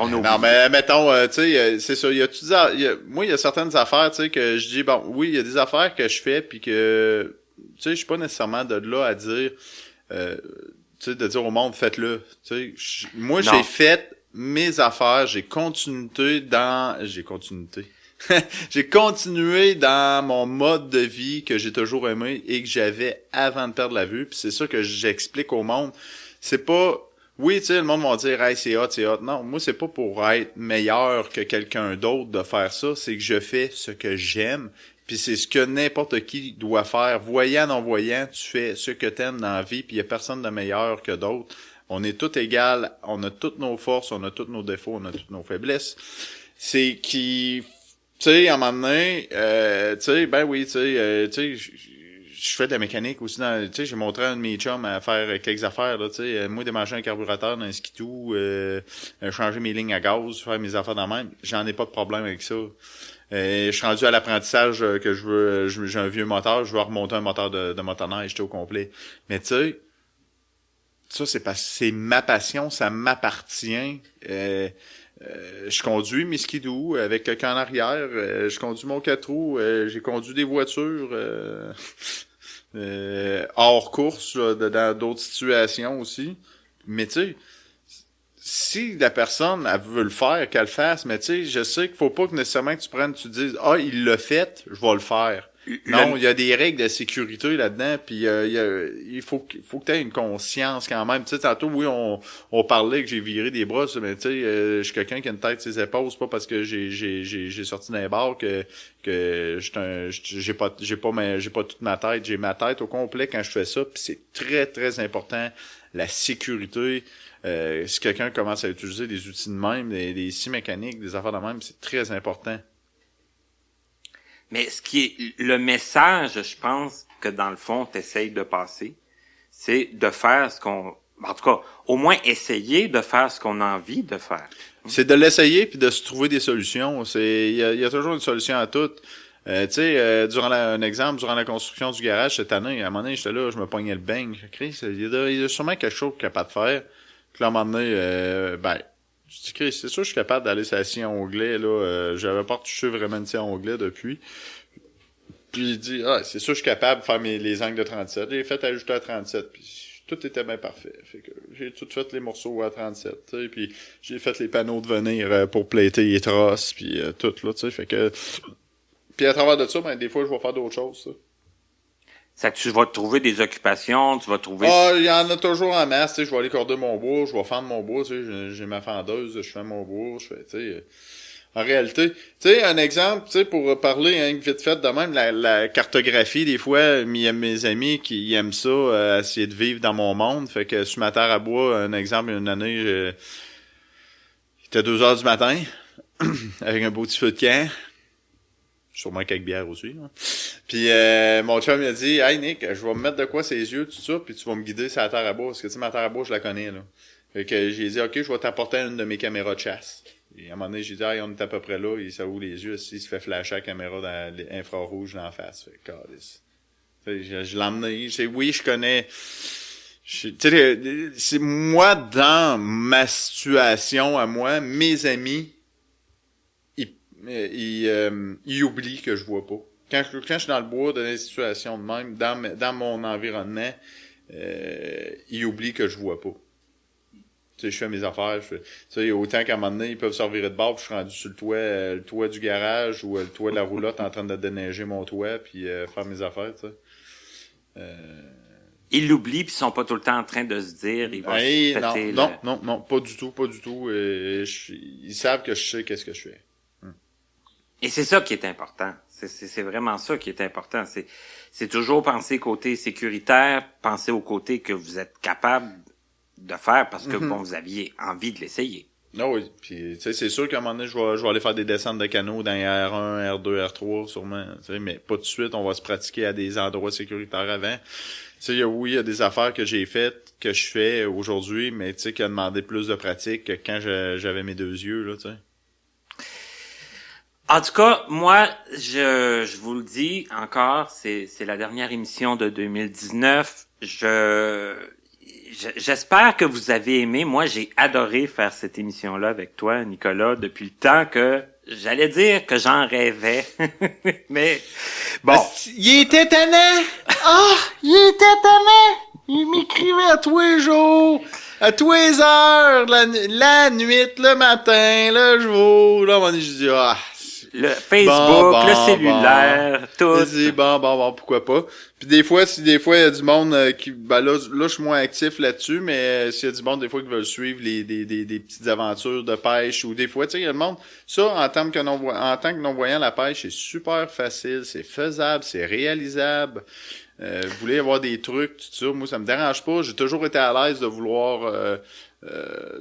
qu'on oublie. Non, mais mettons, tu sais, c'est ça. Moi, il y a certaines affaires, tu sais, que je dis, bon, oui, il y a des affaires que je fais, puis que, tu sais, je suis pas nécessairement de là à dire, tu sais, de dire au monde, faites-le. Tu sais, moi, j'ai fait mes affaires, j'ai continué dans mon mode de vie que j'ai toujours aimé et que j'avais avant de perdre la vue. Puis c'est ça que j'explique au monde. C'est pas... Oui, tu sais, le monde va dire « Hey, c'est hot, c'est hot ». Non, moi, c'est pas pour être meilleur que quelqu'un d'autre de faire ça. C'est que je fais ce que j'aime. Puis c'est ce que n'importe qui doit faire. Voyant, non-voyant, tu fais ce que t'aimes dans la vie. Puis il y a personne de meilleur que d'autres. On est tous égaux. On a toutes nos forces, on a tous nos défauts, on a toutes nos faiblesses. C'est qui... Tu sais, à un moment donné, tu sais, ben oui, tu sais, je fais de la mécanique aussi. Tu sais, j'ai montré à un de mes chums à faire quelques affaires, là, tu sais. Moi, démarcher un carburateur dans un skidoo, changer mes lignes à gaz, faire mes affaires dans le même. J'en ai pas de problème avec ça. Je suis rendu à l'apprentissage que j'ai un vieux moteur, je veux remonter un moteur de motoneige, j'étais au complet. Mais tu sais, ça, c'est ma passion, ça m'appartient. Je conduis mes skidoo avec quelqu'un en arrière. Je conduis mon 4 roues. J'ai conduit des voitures hors course, là, dans d'autres situations aussi. Mais tu sais, si la personne elle veut le faire, qu'elle le fasse. Mais tu sais, je sais qu'il faut pas que nécessairement que tu te dises « Ah, il l'a fait, je vais le faire ». Non, il y a des règles de sécurité là-dedans, puis il faut que tu aies une conscience quand même. Tu sais, tantôt, oui, on parlait que j'ai viré des bras, mais tu sais, je suis quelqu'un qui a une tête sur ses épaules, c'est pas parce que j'ai sorti d'un bar que j'ai pas toute ma tête, j'ai ma tête au complet quand je fais ça, puis c'est très, très important, la sécurité. Si quelqu'un commence à utiliser des outils de même, des scies mécaniques, des affaires de même, c'est très important. Mais ce qui est le message, je pense que dans le fond, t'essayes de passer, c'est de faire ce qu'on, en tout cas, au moins essayer de faire ce qu'on a envie de faire. C'est de l'essayer puis de se trouver des solutions. Il y a toujours une solution à tout. Tu sais, durant la construction du garage cette année, à un moment donné, j'étais là, je me pognais le beigne. Il y a sûrement quelque chose qu'il est capable de faire. Puis là, à un moment donné, je dis, Chris, c'est sûr que je suis capable d'aller sur la scie à onglet, là. J'avais pas touché vraiment une scie à onglet depuis. Puis il dit, c'est sûr que je suis capable de faire les angles de 37. J'ai fait ajouter à 37, puis tout était bien parfait. Fait que j'ai tout fait les morceaux à 37, tu sais, puis j'ai fait les panneaux de venir pour plater les trosses, puis tout, là, tu sais. Fait que... Puis à travers de ça, des fois, je vais faire d'autres choses, ça. C'est que tu vas trouver des occupations, tu vas trouver... il y en a toujours en masse, tu sais, je vais aller corder mon bois, je vais fendre mon bois, tu sais, j'ai ma fendeuse, je fais mon bois, je fais, tu sais... En réalité, tu sais, un exemple, tu sais, pour parler vite fait de même, la cartographie, des fois, il y a mes amis qui aiment ça, essayer de vivre dans mon monde, fait que sur ma terre à bois, un exemple, une année, il était 2h du matin, avec un beau petit feu de camp, sûrement quelques bières aussi. Hein. Puis mon chum il a dit « Hey Nick, je vais me mettre de quoi ses yeux, tout ça, puis tu vas me guider sur la terre à bois. » Parce que tu sais, ma terre à bois, je la connais, là. Fait que j'ai dit « Ok, je vais t'apporter une de mes caméras de chasse. » Et à un moment donné, j'ai dit « Hey, on est à peu près là. » Il s'ouvre les yeux, il se fait flasher la caméra dans l'infrarouge dans la face. Fait que, je l'ai emmené. Oui, je connais... Tu sais, c'est moi, dans ma situation à moi, mes amis... il oublie que je vois pas. Quand je suis dans le bois, dans des situations de même, dans mon environnement, il oublie que je vois pas. Tu sais, je fais mes affaires. Tu sais, autant qu'à un moment donné, ils peuvent se revirer de bord, puis je suis rendu sur le toit du garage ou le toit de la roulotte en train de déneiger mon toit, puis faire mes affaires, tu sais. Ils l'oublient, puis ils sont pas tout le temps en train de se dire, ils vont se péter. Non, pas du tout. Ils savent que je sais qu'est-ce que je fais. Et c'est ça qui est important. C'est vraiment ça qui est important. C'est toujours penser côté sécuritaire, penser au côté que vous êtes capable de faire parce que bon, vous aviez envie de l'essayer. Non, oui. Puis tu sais, c'est sûr qu'à un moment donné, je vais aller faire des descentes de canaux dans les R1, R2, R3, sûrement. Tu sais, mais pas tout de suite. On va se pratiquer à des endroits sécuritaires avant. Tu sais, il y a des affaires que j'ai faites, que je fais aujourd'hui, mais tu sais, qui a demandé plus de pratique que quand j'avais mes 2 yeux, là, tu sais. En tout cas, moi, je vous le dis encore, c'est la dernière émission de 2019. j'espère que vous avez aimé. Moi, j'ai adoré faire cette émission-là avec toi, Nicolas, depuis le temps que j'allais dire que j'en rêvais. Mais bon. Il était tannant! Il était tannant! Il m'écrivait à tous les jours, à tous les heures, la nuit, le matin, le jour. Là, à un moment donné, je dis, le Facebook, le cellulaire, tout. Je dis, bon, pourquoi pas. Puis des fois, il y a du monde qui, là, je suis moins actif là-dessus, mais s'il y a du monde, des fois, qui veulent suivre des petites aventures de pêche, ou des fois, tu sais, il y a le monde, ça, en tant que non-voyant, la pêche, c'est super facile, c'est faisable, c'est réalisable. Vous voulez avoir des trucs, tout ça, moi, ça me dérange pas. J'ai toujours été à l'aise de vouloir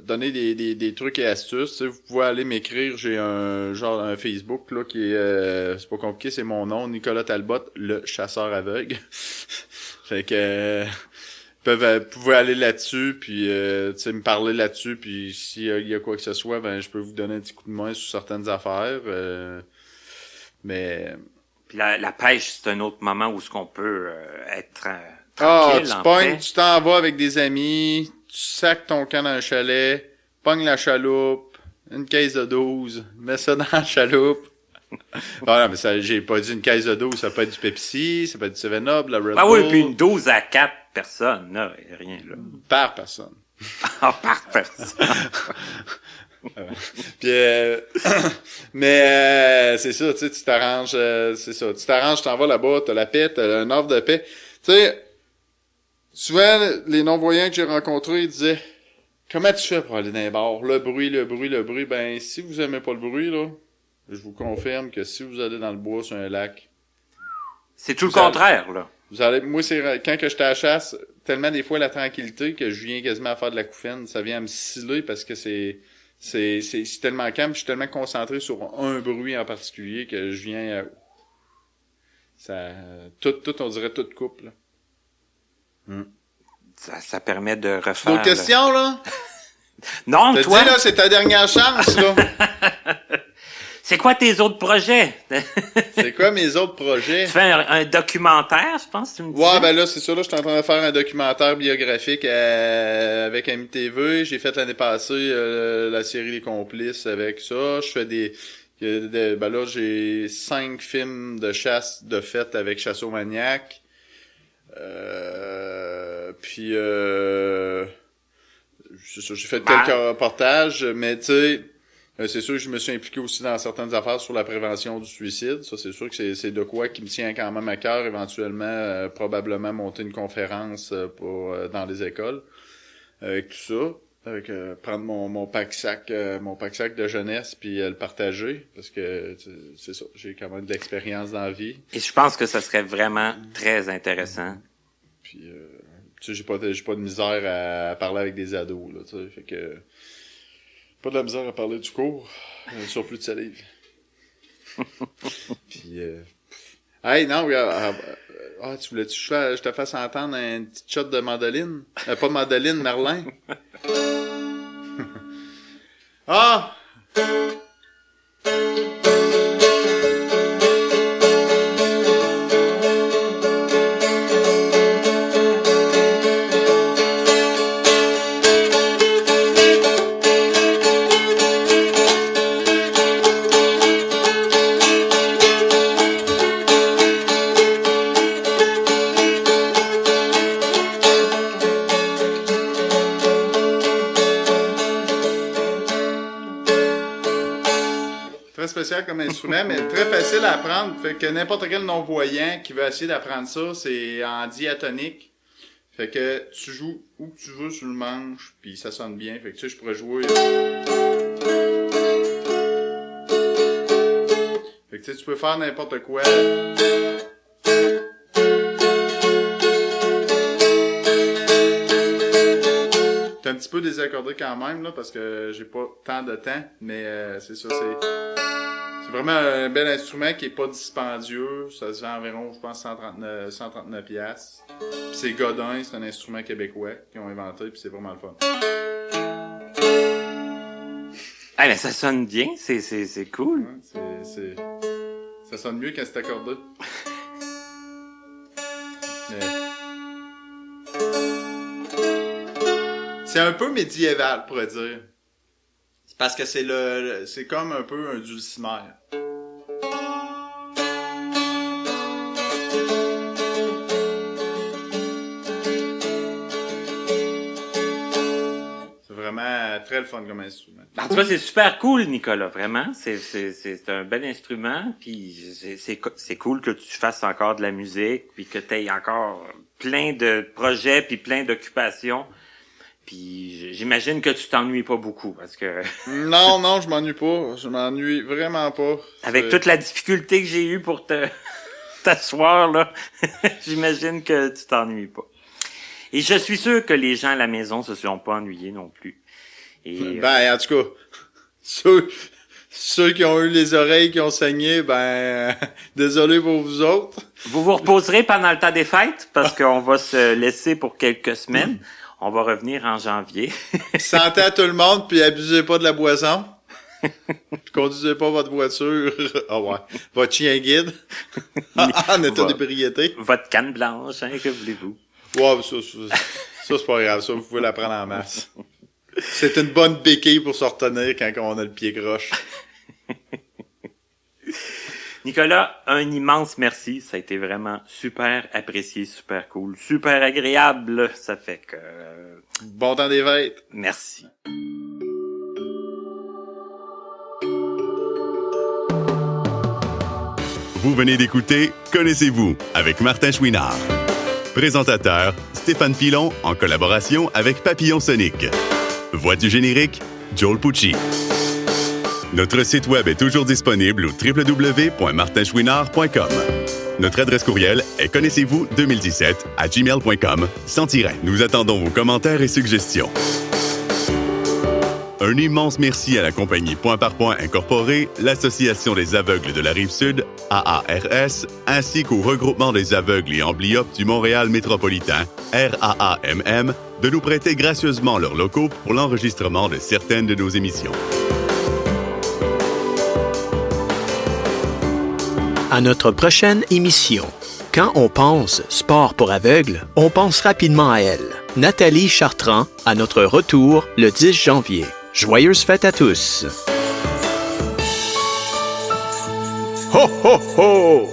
donner des trucs et astuces. T'sais, vous pouvez aller m'écrire, j'ai un Facebook là qui est c'est pas compliqué, c'est mon nom, Nicolas Talbot, le chasseur aveugle. Fait que vous pouvez aller là-dessus, puis me parler là-dessus, puis s'il y a quoi que ce soit, ben je peux vous donner un petit coup de main sur certaines affaires. Mais puis la pêche, c'est un autre moment où ce qu'on peut être tranquille. Tu pognes, tu t'en vas avec des amis, tu sacs ton camp dans un chalet, pognes la chaloupe, une caisse de 12, mets ça dans la chaloupe. Voilà, mais ça, j'ai pas dit une caisse de 12, ça peut être du Pepsi, ça peut être du 7-Up, la Red Bull. Oui, puis une 12 à 4 personnes, là, y a rien, là. Par personne. Par personne. Puis mais c'est ça, tu sais, tu t'arranges, tu t'en vas là-bas, t'as la paix, t'as un offre de paix. Tu sais, souvent, les non-voyants que j'ai rencontrés, ils disaient, comment tu fais pour aller dans les bars? Le bruit. Ben, si vous aimez pas le bruit, là, je vous confirme que si vous allez dans le bois sur un lac, c'est tout le contraire, là. Moi, c'est quand que j'étais à la chasse, tellement des fois la tranquillité que je viens quasiment à faire de la couffaine, ça vient à me sciller parce que c'est tellement calme, je suis tellement concentré sur un bruit en particulier que je viens à... Tout, on dirait toute coupe, là. Ça permet de refaire... D'autres questions, là? Non, toi? Te dis, là, c'est ta dernière chance, là. C'est quoi tes autres projets? C'est quoi mes autres projets? Tu fais un documentaire, je pense, tu me dis? Ouais, ben là, c'est ça, là, je suis en train de faire un documentaire biographique avec MTV. J'ai fait l'année passée la série Les Complices avec ça. Je fais ben là, j'ai 5 films de chasse de fête avec Chasseur Maniac. Puis c'est ça, j'ai fait quelques reportages, mais tu sais, c'est sûr que je me suis impliqué aussi dans certaines affaires sur la prévention du suicide. Ça, c'est sûr que c'est de quoi qui me tient quand même à cœur, éventuellement, probablement monter une conférence dans les écoles. Avec tout ça. Avec prendre mon pack-sac de jeunesse puis le partager. Parce que c'est ça, j'ai quand même de l'expérience dans la vie. Et je pense que ça serait vraiment très intéressant. Puis tu sais, j'ai pas de misère à parler avec des ados, là, tu sais. Fait que pas de la misère à parler du cours, sur plus de salive. Puis, hey, non, regarde, tu voulais-tu que je te fasse entendre un petit shot de mandoline? Pas de mandoline, Merlin. Ah! Spécial comme instrument, mais très facile à apprendre. Fait que n'importe quel non-voyant qui veut essayer d'apprendre ça, c'est en diatonique. Fait que tu joues où tu veux sur le manche, puis ça sonne bien. Fait que tu sais, je pourrais jouer... Fait que tu sais, tu peux faire n'importe quoi. T'es un petit peu désaccordé quand même, là, parce que j'ai pas tant de temps, mais c'est ça, c'est vraiment un bel instrument qui est pas dispendieux. Ça se vend environ, je pense, 139 piastres. Puis c'est Godin, c'est un instrument québécois qu'ils ont inventé, puis c'est vraiment le fun. Ah, mais ça sonne bien, c'est cool. Ouais, ça sonne mieux quand c'est accordé. Mais... C'est un peu médiéval, pour dire. Parce que c'est comme un peu un dulcimer. C'est vraiment très le fun comme instrument. En tout cas, c'est super cool, Nicolas, vraiment. C'est un bel instrument, puis c'est cool que tu fasses encore de la musique, puis que tu aies encore plein de projets, puis plein d'occupations. Puis j'imagine que tu t'ennuies pas beaucoup, parce que... Non, je m'ennuie pas. Je m'ennuie vraiment pas. Avec toute la difficulté que j'ai eue pour t'asseoir, là, j'imagine que tu t'ennuies pas. Et je suis sûr que les gens à la maison se sont pas ennuyés non plus. Et, en tout cas, ceux qui ont eu les oreilles qui ont saigné, désolé pour vous autres. Vous vous reposerez pendant le temps des fêtes, parce qu'on va se laisser pour quelques semaines. On va revenir en janvier. Santé à tout le monde, puis abusez pas de la boisson. Puis conduisez pas votre voiture. Votre chien guide. En état d'ébriété. Votre canne blanche, hein, que voulez-vous? Ouais, ça c'est pas grave, ça, vous pouvez la prendre en masse. C'est une bonne béquille pour se retenir quand on a le pied croche. Nicolas, un immense merci. Ça a été vraiment super apprécié, super cool, super agréable. Ça fait que... Bon temps des fêtes. Merci. Vous venez d'écouter Connaissez-vous avec Martin Chouinard. Présentateur, Stéphane Pilon en collaboration avec Papillon Sonic. Voix du générique, Joel Pucci. Notre site web est toujours disponible au www.martinchouinard.com. Notre adresse courriel est connaissez-vous2017@gmail.com sans tiret. Nous attendons vos commentaires et suggestions. Un immense merci à la compagnie Point par Point Incorporée, l'Association des aveugles de la Rive-Sud, AARS, ainsi qu'au Regroupement des aveugles et amblyopes du Montréal métropolitain, RAAMM, de nous prêter gracieusement leurs locaux pour l'enregistrement de certaines de nos émissions. À notre prochaine émission. Quand on pense sport pour aveugles, on pense rapidement à elle. Nathalie Chartrand, à notre retour le 10 janvier. Joyeuses fêtes à tous! Ho, ho, ho!